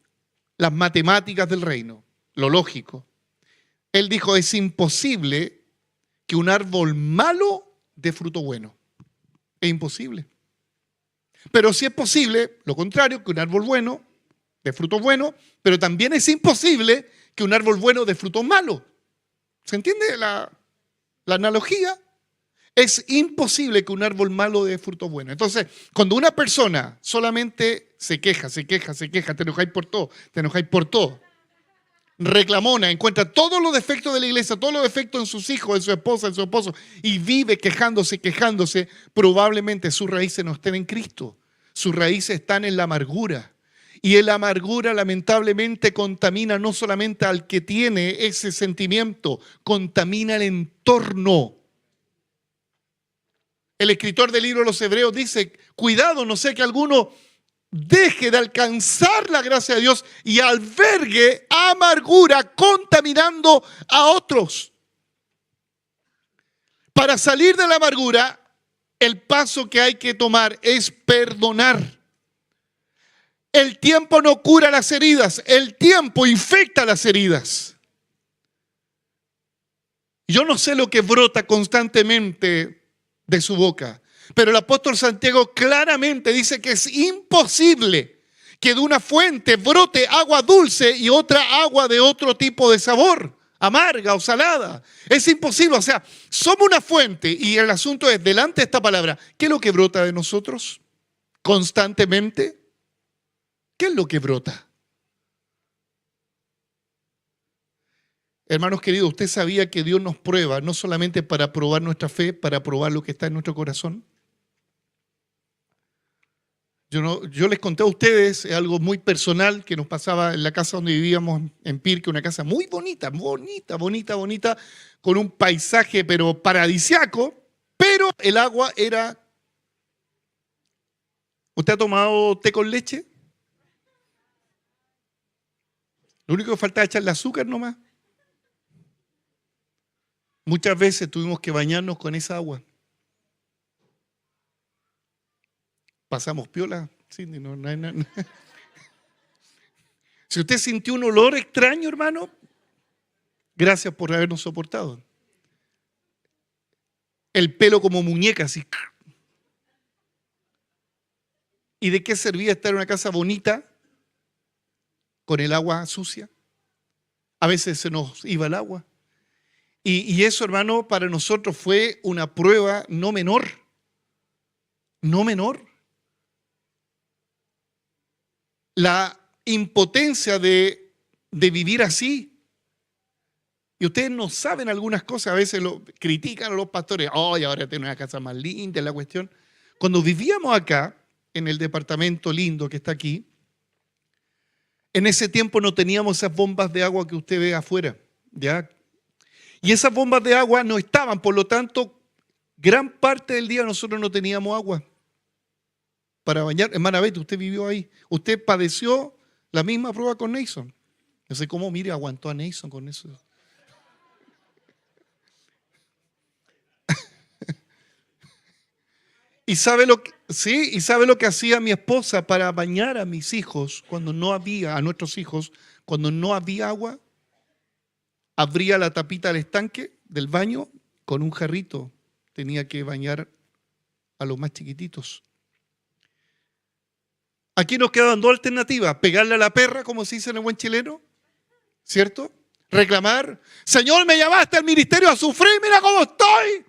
Speaker 2: las matemáticas del reino, lo lógico. Él dijo, es imposible que un árbol malo dé fruto bueno. Es imposible. Pero sí es posible, lo contrario, que un árbol bueno dé fruto bueno, pero también es imposible que un árbol bueno dé fruto malo. ¿Se entiende la analogía? Es imposible que un árbol malo dé fruto bueno. Entonces, cuando una persona solamente se queja, te enojáis por todo, reclamona, encuentra todos los defectos de la iglesia, todos los defectos en sus hijos, en su esposa, en su esposo, y vive quejándose, probablemente sus raíces no estén en Cristo. Sus raíces están en la amargura. Y la amargura lamentablemente contamina no solamente al que tiene ese sentimiento, contamina el entorno. El escritor del libro de los Hebreos dice, cuidado, no sea que alguno deje de alcanzar la gracia de Dios y albergue amargura contaminando a otros. Para salir de la amargura, el paso que hay que tomar es perdonar. El tiempo no cura las heridas, el tiempo infecta las heridas. Yo no sé lo que brota constantemente de su boca, pero el apóstol Santiago claramente dice que es imposible que de una fuente brote agua dulce y otra agua de otro tipo de sabor, amarga o salada. Es imposible, o sea, somos una fuente y el asunto es, delante de esta palabra, ¿qué es lo que brota de nosotros constantemente? ¿Qué es lo que brota? Hermanos queridos, ¿usted sabía que Dios nos prueba no solamente para probar nuestra fe, para probar lo que está en nuestro corazón? Yo les conté a ustedes algo muy personal que nos pasaba en la casa donde vivíamos en Pirque, una casa muy bonita, bonita, con un paisaje pero paradisiaco, pero el agua era... ¿Usted ha tomado té con leche? Lo único que falta es echarle azúcar nomás. Muchas veces tuvimos que bañarnos con esa agua. Pasamos piola. Sí, no. Si usted sintió un olor extraño, hermano, gracias por habernos soportado. El pelo como muñeca, así. ¿Y de qué servía estar en una casa bonita con el agua sucia? A veces se nos iba el agua. Y eso, hermano, para nosotros fue una prueba no menor. No menor. La impotencia de vivir así. Y ustedes no saben algunas cosas, a veces lo critican a los pastores. ¡Ay, ahora tiene una casa más linda! La cuestión. Cuando vivíamos acá, en el departamento lindo que está aquí, en ese tiempo no teníamos esas bombas de agua que usted ve afuera, ¿ya? Y esas bombas de agua no estaban, por lo tanto, gran parte del día nosotros no teníamos agua para bañar. Hermana Betty, usted vivió ahí. Usted padeció la misma prueba con Nason. No sé cómo, mire, aguantó a Nason con eso. ¿Y sabe lo que, sí, y sabe lo que hacía mi esposa para bañar a mis hijos cuando no había, a nuestros hijos, cuando no había agua? Abría la tapita del estanque del baño con un jarrito. Tenía que bañar a los más chiquititos. Aquí nos quedan dos alternativas. Pegarle a la perra, como se dice en el buen chileno, ¿cierto? Reclamar. Señor, me llamaste al ministerio a sufrir, mira cómo estoy.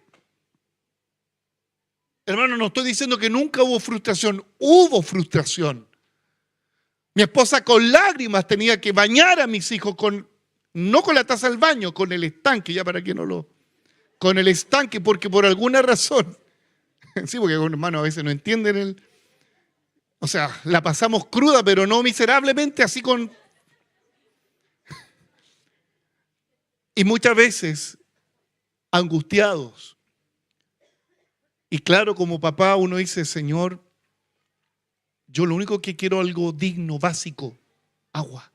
Speaker 2: Hermano, no estoy diciendo que nunca hubo frustración. Hubo frustración. Mi esposa con lágrimas tenía que bañar a mis hijos no con la taza del baño, con el estanque, ya para que no lo... Con el estanque, porque por alguna razón, sí, porque hermano a veces no entienden o sea, la pasamos cruda, pero no miserablemente, así con... Y muchas veces, angustiados. Y claro, como papá uno dice, Señor, yo lo único que quiero es algo digno, básico, agua.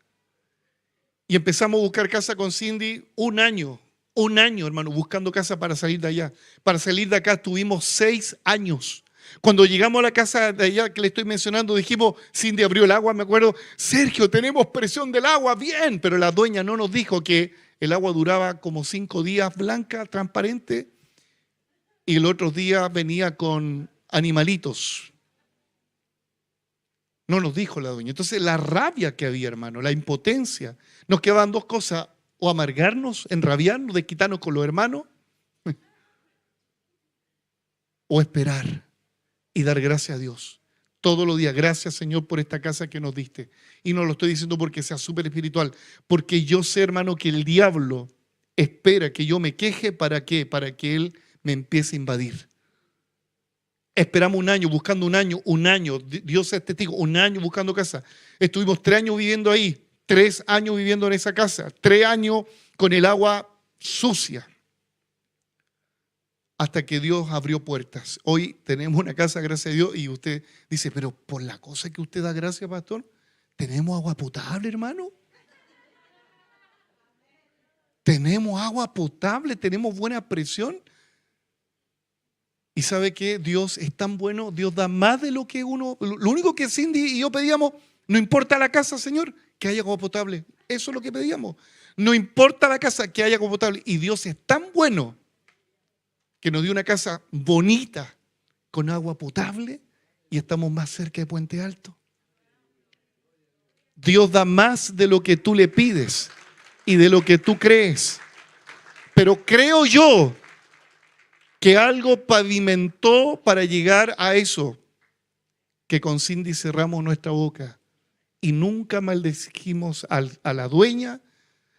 Speaker 2: Y empezamos a buscar casa con Cindy un año, hermano, buscando casa para salir de allá. Para salir de acá tuvimos 6 años. Cuando llegamos a la casa de allá que le estoy mencionando, dijimos, Cindy abrió el agua, me acuerdo, Sergio, tenemos presión del agua, bien, pero la dueña no nos dijo que el agua duraba como 5 días blanca, transparente, y el otro día venía con animalitos. No nos dijo la dueña. Entonces la rabia que había, hermano, la impotencia. Nos quedaban dos cosas, o amargarnos, enrabiarnos, desquitarnos con los hermanos, o esperar y dar gracias a Dios. Todos los días, gracias Señor por esta casa que nos diste. Y no lo estoy diciendo porque sea súper espiritual, porque yo sé, hermano, que el diablo espera que yo me queje. ¿Para qué? Para que él me empiece a invadir. Esperamos un año, buscando un año, Dios es testigo, un año buscando casa. Estuvimos 3 años viviendo ahí, 3 años viviendo en esa casa, 3 años con el agua sucia. Hasta que Dios abrió puertas. Hoy tenemos una casa, gracias a Dios, y usted dice, pero por la cosa que usted da gracias, pastor, tenemos agua potable, hermano. Tenemos agua potable, tenemos buena presión. Y sabe que Dios es tan bueno, Dios da más de lo que uno. Lo único que Cindy y yo pedíamos, no importa la casa, Señor, que haya agua potable. Eso es lo que pedíamos. No importa la casa, que haya agua potable. Y Dios es tan bueno que nos dio una casa bonita con agua potable y estamos más cerca de Puente Alto. Dios da más de lo que tú le pides y de lo que tú crees. Pero creo yo que algo pavimentó para llegar a eso, que con Cindy cerramos nuestra boca y nunca maldecimos a la dueña,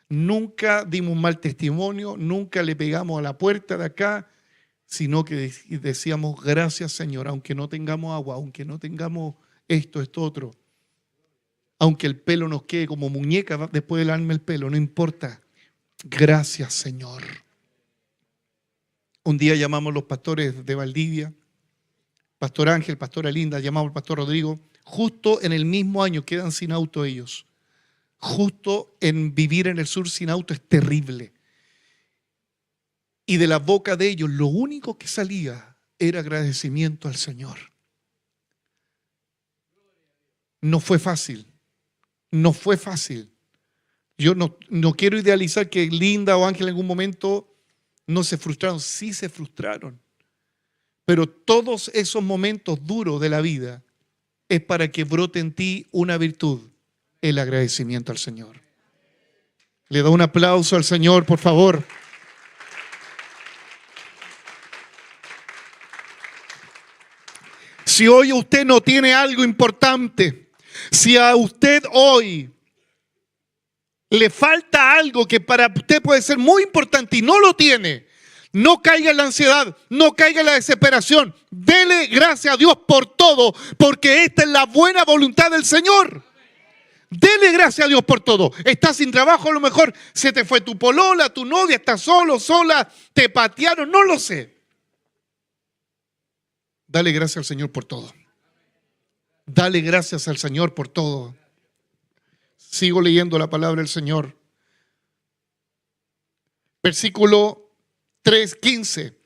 Speaker 2: nunca dimos mal testimonio, nunca le pegamos a la puerta de acá, sino que decíamos gracias, Señor, aunque no tengamos agua, aunque no tengamos esto otro, aunque el pelo nos quede como muñeca después de lavarme el pelo, no importa. Gracias, Señor. Un día llamamos a los pastores de Valdivia, Pastor Ángel, Pastora Linda, llamamos al Pastor Rodrigo, justo en el mismo año quedan sin auto ellos. Justo en vivir en el sur sin auto es terrible. Y de la boca de ellos lo único que salía era agradecimiento al Señor. No fue fácil. No fue fácil. Yo no quiero idealizar que Linda o Ángel en algún momento no se frustraron. Sí se frustraron. Pero todos esos momentos duros de la vida es para que brote en ti una virtud, el agradecimiento al Señor. Le da un aplauso al Señor, por favor. Si hoy usted no tiene algo importante, si a usted hoy le falta algo que para usted puede ser muy importante y no lo tiene, no caiga en la ansiedad, no caiga en la desesperación. Dele gracias a Dios por todo, porque esta es la buena voluntad del Señor. Dele gracias a Dios por todo. Estás sin trabajo, a lo mejor se te fue tu polola, tu novia, estás solo, sola, te patearon, no lo sé. Dale gracias al Señor por todo. Dale gracias al Señor por todo. Sigo leyendo la palabra del Señor. Versículo 3:15.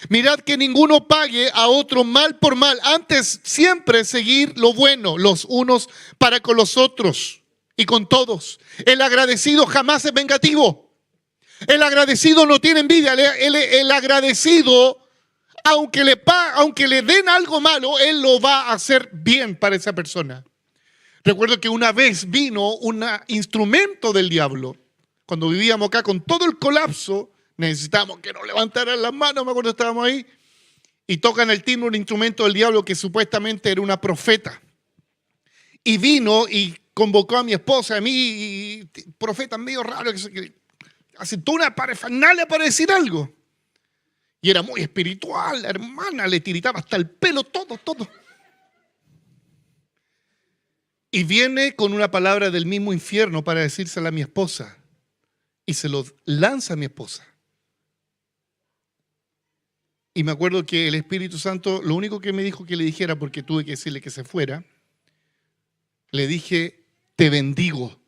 Speaker 2: Mirad que ninguno pague a otro mal por mal. Antes siempre seguir lo bueno los unos para con los otros y con todos. El agradecido jamás es vengativo. El agradecido no tiene envidia. El agradecido, aunque le den algo malo, él lo va a hacer bien para esa persona. Recuerdo que una vez vino un instrumento del diablo. Cuando vivíamos acá con todo el colapso, necesitábamos que nos levantaran las manos, me acuerdo que estábamos ahí, y tocan el timbre un instrumento del diablo que supuestamente era una profeta. Y vino y convocó a mi esposa, a mí, y profetas medio raros, que hacen toda una parafernalia para decir algo. Y era muy espiritual, la hermana le tiritaba hasta el pelo, todo. Y viene con una palabra del mismo infierno para decírsela a mi esposa. Y se lo lanza a mi esposa. Y me acuerdo que el Espíritu Santo, lo único que me dijo que le dijera, porque tuve que decirle que se fuera, le dije, te bendigo.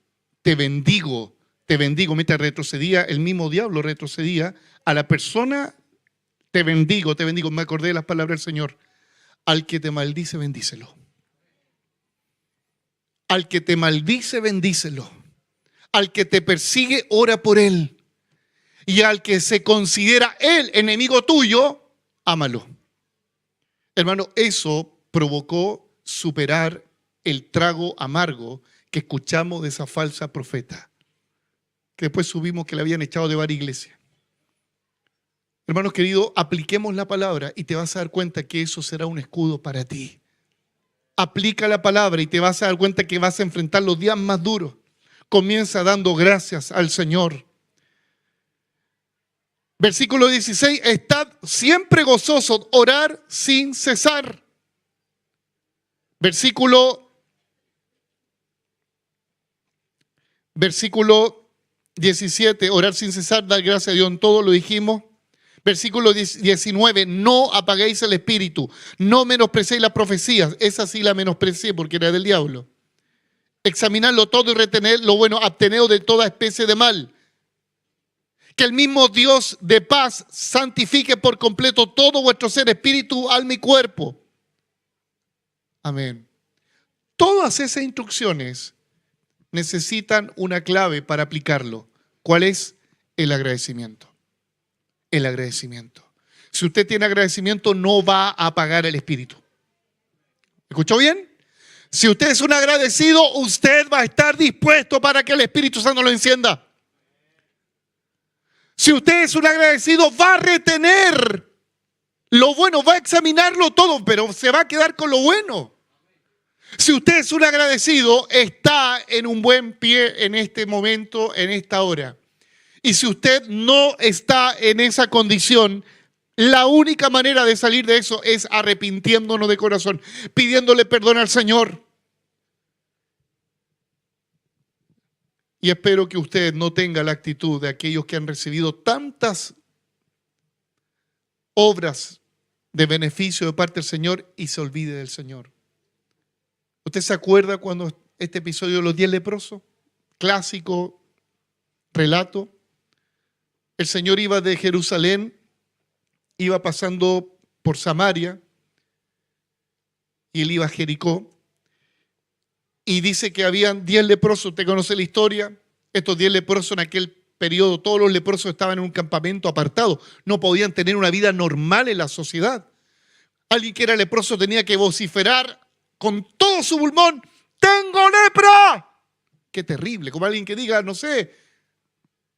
Speaker 2: Mientras retrocedía, el mismo diablo retrocedía a la persona, te bendigo. Me acordé de las palabras del Señor. Al que te maldice, bendícelo. Al que te maldice, bendícelo. Al que te persigue, ora por él. Y al que se considera él enemigo tuyo, ámalo. Hermano, eso provocó superar el trago amargo que escuchamos de esa falsa profeta, que después subimos que le habían echado de varias iglesias. Hermanos queridos, apliquemos la palabra y te vas a dar cuenta que eso será un escudo para ti. Aplica la palabra y te vas a dar cuenta que vas a enfrentar los días más duros. Comienza dando gracias al Señor. Versículo 16, estad siempre gozosos, orar sin cesar. Versículo 17, orar sin cesar, dar gracias a Dios en todo, lo dijimos. Versículo 19, no apaguéis el espíritu, no menosprecéis las profecías. Esa sí la menosprecié porque era del diablo. Examinarlo todo y retener lo bueno, absteneos de toda especie de mal. Que el mismo Dios de paz santifique por completo todo vuestro ser, espíritu, alma y cuerpo. Amén. Todas esas instrucciones necesitan una clave para aplicarlo. ¿Cuál es? El agradecimiento. El agradecimiento. Si usted tiene agradecimiento, no va a apagar el espíritu. ¿Escuchó bien? Si usted es un agradecido, usted va a estar dispuesto para que el Espíritu Santo lo encienda. Si usted es un agradecido, va a retener lo bueno, va a examinarlo todo, pero se va a quedar con lo bueno. Si usted es un agradecido, está en un buen pie en este momento, en esta hora. Y si usted no está en esa condición, la única manera de salir de eso es arrepintiéndonos de corazón, pidiéndole perdón al Señor. Y espero que usted no tenga la actitud de aquellos que han recibido tantas obras de beneficio de parte del Señor y se olvide del Señor. ¿Usted se acuerda cuando este episodio de los 10 leprosos? Clásico relato. El Señor iba de Jerusalén, iba pasando por Samaria y él iba a Jericó. Y dice que habían 10 leprosos. ¿Usted conoce la historia? Estos 10 leprosos en aquel periodo, todos los leprosos estaban en un campamento apartado. No podían tener una vida normal en la sociedad. Alguien que era leproso tenía que vociferar con todo su pulmón: ¡tengo lepra! Qué terrible. Como alguien que diga, no sé,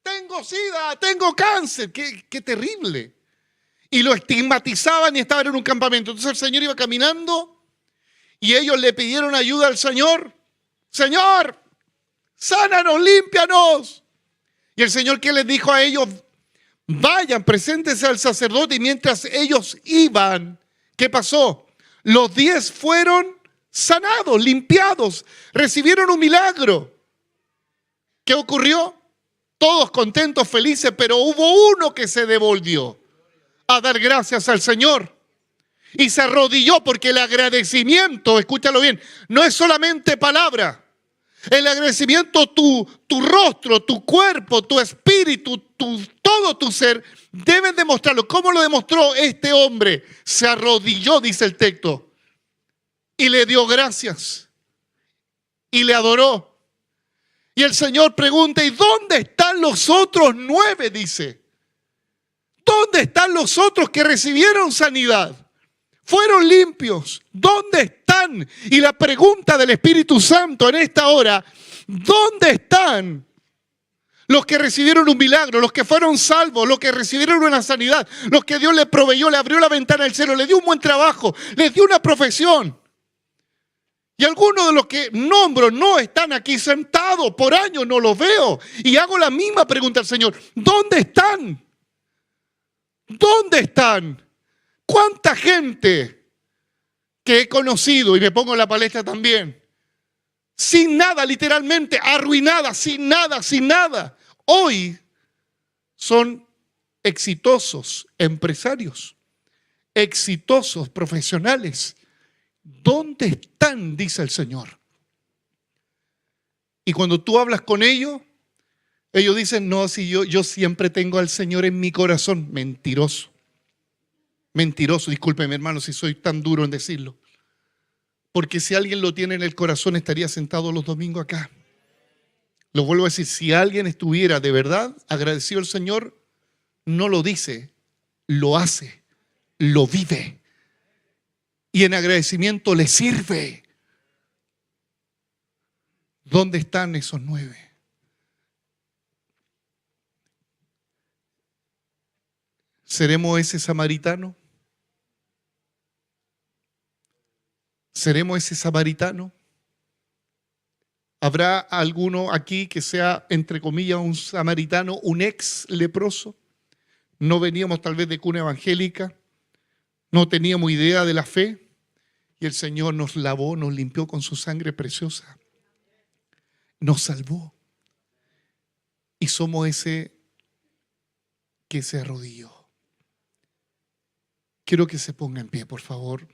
Speaker 2: tengo sida, tengo cáncer. Qué terrible. Y lo estigmatizaban y estaban en un campamento. Entonces el Señor iba caminando y ellos le pidieron ayuda al Señor. Señor, sánanos, límpianos. Y el Señor, ¿qué les dijo a ellos? Vayan, preséntense al sacerdote. Y mientras ellos iban, ¿qué pasó? Los 10 fueron sanados, limpiados, recibieron un milagro. ¿Qué ocurrió? Todos contentos, felices, pero hubo uno que se devolvió a dar gracias al Señor. Y se arrodilló, porque el agradecimiento, escúchalo bien, no es solamente palabra. El agradecimiento, tu rostro, tu cuerpo, tu espíritu, todo tu ser, deben demostrarlo. ¿Cómo lo demostró este hombre? Se arrodilló, dice el texto, y le dio gracias y le adoró. Y el Señor pregunta: ¿y dónde están los otros 9? Dice, ¿dónde están los otros que recibieron sanidad? Fueron limpios. ¿Dónde están? Y la pregunta del Espíritu Santo en esta hora: ¿dónde están los que recibieron un milagro, los que fueron salvos, los que recibieron una sanidad, los que Dios les proveyó, le abrió la ventana del cielo, le dio un buen trabajo, les dio una profesión? Y algunos de los que nombro no están aquí sentados, por años no los veo. Y hago la misma pregunta al Señor: ¿dónde están? ¿Dónde están? ¿Cuánta gente que he conocido, y me pongo en la palestra también, sin nada, literalmente arruinada, sin nada, hoy son exitosos empresarios, exitosos profesionales? ¿Dónde están? Dice el Señor. Y cuando tú hablas con ellos, ellos dicen: no, si yo siempre tengo al Señor en mi corazón. Mentiroso. Mentiroso, discúlpeme, hermano, si soy tan duro en decirlo. Porque si alguien lo tiene en el corazón, estaría sentado los domingos acá. Lo vuelvo a decir: si alguien estuviera de verdad agradecido al Señor, no lo dice, lo hace, lo vive. Y en agradecimiento le sirve. ¿Dónde están esos 9? ¿Seremos ese samaritano? ¿Seremos ese samaritano? ¿Habrá alguno aquí que sea, entre comillas, un samaritano, un ex leproso? No veníamos tal vez de cuna evangélica, no teníamos idea de la fe, y el Señor nos lavó, nos limpió con su sangre preciosa, nos salvó, y somos ese que se arrodilló. Quiero que se ponga en pie, por favor.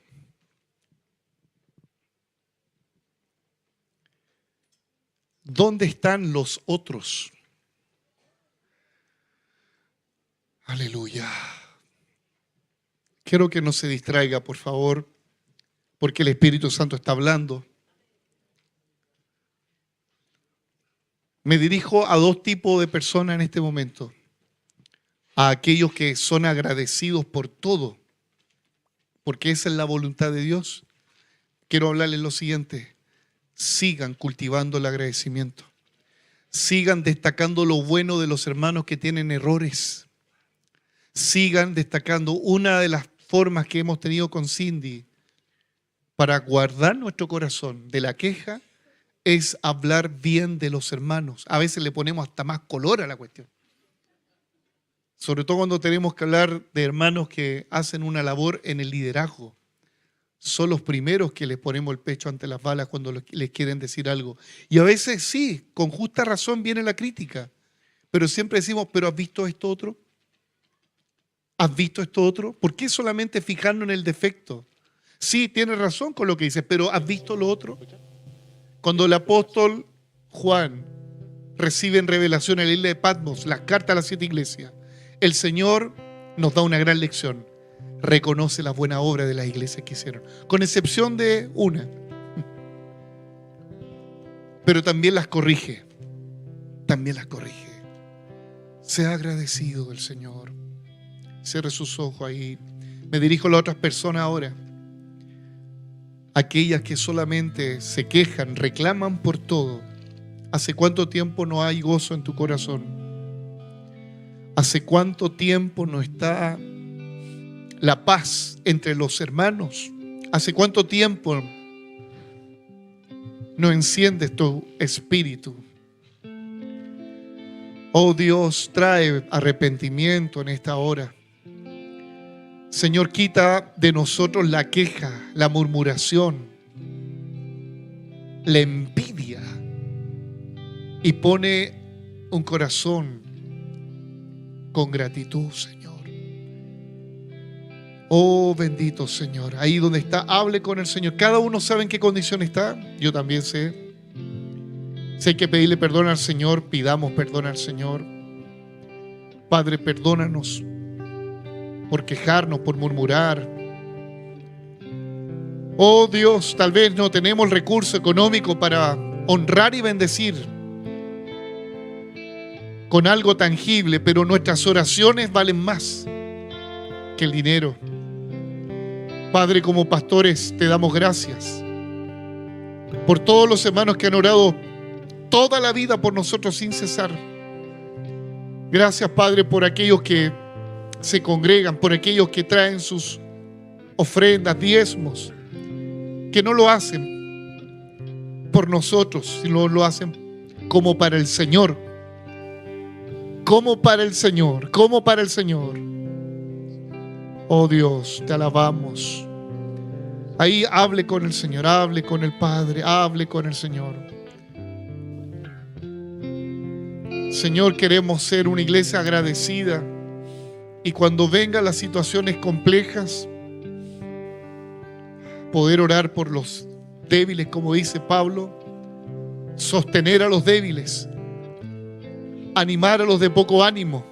Speaker 2: ¿Dónde están los otros? Aleluya. Quiero que no se distraiga, por favor, porque el Espíritu Santo está hablando. Me dirijo a dos tipos de personas en este momento. A aquellos que son agradecidos por todo, porque esa es la voluntad de Dios. Quiero hablarles lo siguiente: sigan cultivando el agradecimiento. Sigan destacando lo bueno de los hermanos que tienen errores. Sigan destacando. Una de las formas que hemos tenido con Cindy para guardar nuestro corazón de la queja es hablar bien de los hermanos. A veces le ponemos hasta más color a la cuestión. Sobre todo cuando tenemos que hablar de hermanos que hacen una labor en el liderazgo. Son los primeros que les ponemos el pecho ante las balas cuando les quieren decir algo. Y a veces sí, con justa razón viene la crítica. Pero siempre decimos, ¿pero has visto esto otro? ¿Has visto esto otro? ¿Por qué solamente fijarnos en el defecto? Sí, tienes razón con lo que dices, pero ¿has visto lo otro? Cuando el apóstol Juan recibe en revelación en la isla de Patmos las cartas a las 7 iglesias, el Señor nos da una gran lección. Reconoce las buenas obras de las iglesias que hicieron, con excepción de una. Pero también las corrige. También las corrige. Sea agradecido del Señor. Cierre sus ojos ahí. Me dirijo a las otras personas ahora. Aquellas que solamente se quejan, reclaman por todo. ¿Hace cuánto tiempo no hay gozo en tu corazón? ¿Hace cuánto tiempo no está la paz entre los hermanos? ¿Hace cuánto tiempo no enciendes tu espíritu? Oh Dios, trae arrepentimiento en esta hora. Señor, quita de nosotros la queja, la murmuración, la envidia y pone un corazón con gratitud, Señor. Oh, bendito Señor. Ahí donde está, hable con el Señor. Cada uno sabe en qué condición está. Yo también sé. Si hay que pedirle perdón al Señor, pidamos perdón al Señor. Padre, perdónanos por quejarnos, por murmurar. Oh Dios, tal vez no tenemos recurso económico para honrar y bendecir con algo tangible, pero nuestras oraciones valen más que el dinero. Padre, como pastores te damos gracias por todos los hermanos que han orado toda la vida por nosotros sin cesar. Gracias, Padre, por aquellos que se congregan, por aquellos que traen sus ofrendas, diezmos, que no lo hacen por nosotros, sino lo hacen como para el Señor. Como para el Señor, como para el Señor. Oh Dios, te alabamos. Ahí hable con el Señor, hable con el Padre, hable con el Señor. Señor, queremos ser una iglesia agradecida. Y cuando vengan las situaciones complejas, poder orar por los débiles, como dice Pablo, sostener a los débiles, animar a los de poco ánimo.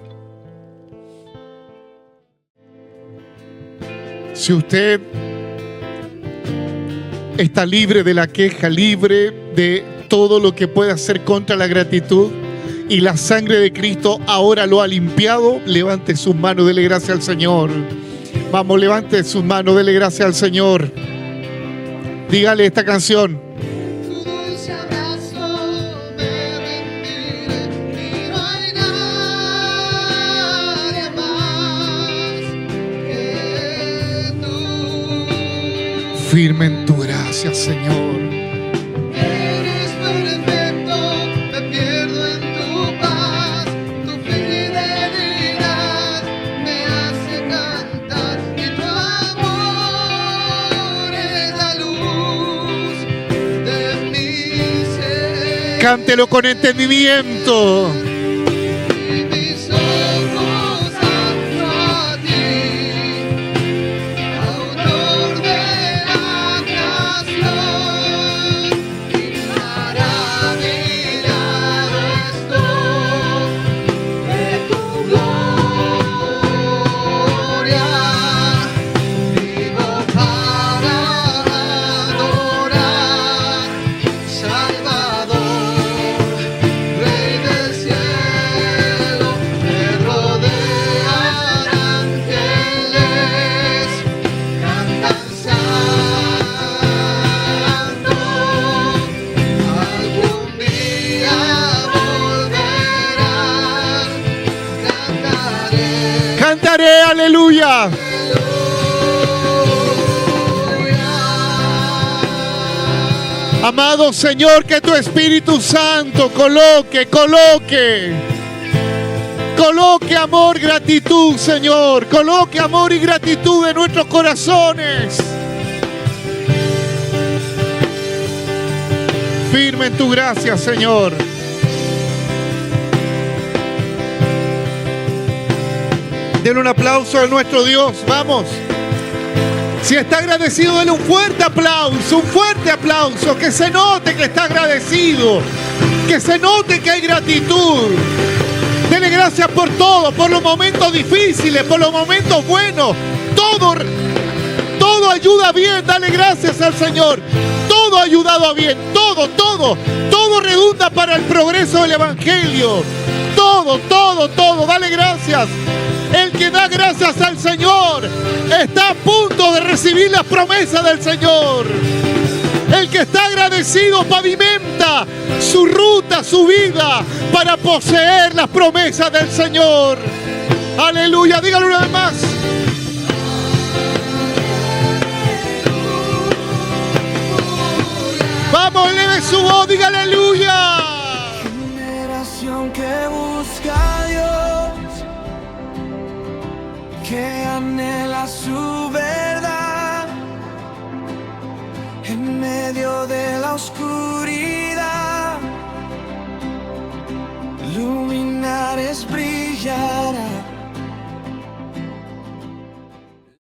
Speaker 2: Si usted está libre de la queja, libre de todo lo que pueda hacer contra la gratitud, y la sangre de Cristo ahora lo ha limpiado, levante sus manos, dele gracias al Señor. Vamos, levante sus manos, dele gracias al Señor. Dígale esta canción.
Speaker 3: Tu dulce abrazo me bendice y no hay nadie más que tú.
Speaker 2: Firme en tu gracia, Señor.
Speaker 3: Eres perfecto, me pierdo en tu paz. Tu fidelidad me hace cantar y tu amor es la luz de mi ser.
Speaker 2: Cántelo con entendimiento.
Speaker 3: Y mis ojos alzo a ti, autor de la creación, y maravillado estoy de tu gloria.
Speaker 2: cantaré aleluya. Amado Señor, que tu Espíritu Santo coloque amor, gratitud, Señor. Coloque amor y gratitud en nuestros corazones. Firme en tu gracia, Señor. Denle un aplauso a nuestro Dios. Vamos. Si está agradecido, denle un fuerte aplauso, que se note que está agradecido, que se note que hay gratitud. Dele gracias por todo, por los momentos difíciles, por los momentos buenos. Todo ayuda bien, dale gracias al Señor. Todo ha ayudado a bien, todo redunda para el progreso del Evangelio. Todo, dale gracias. El que da gracias al Señor está a punto de recibir las promesas del Señor. El que está agradecido pavimenta su ruta, su vida, para poseer las promesas del Señor. Aleluya, dígalo una vez más. Vamos, eleve su voz, diga aleluya.
Speaker 1: Generación que busca a Dios, que anhela su verdad en medio de la oscuridad.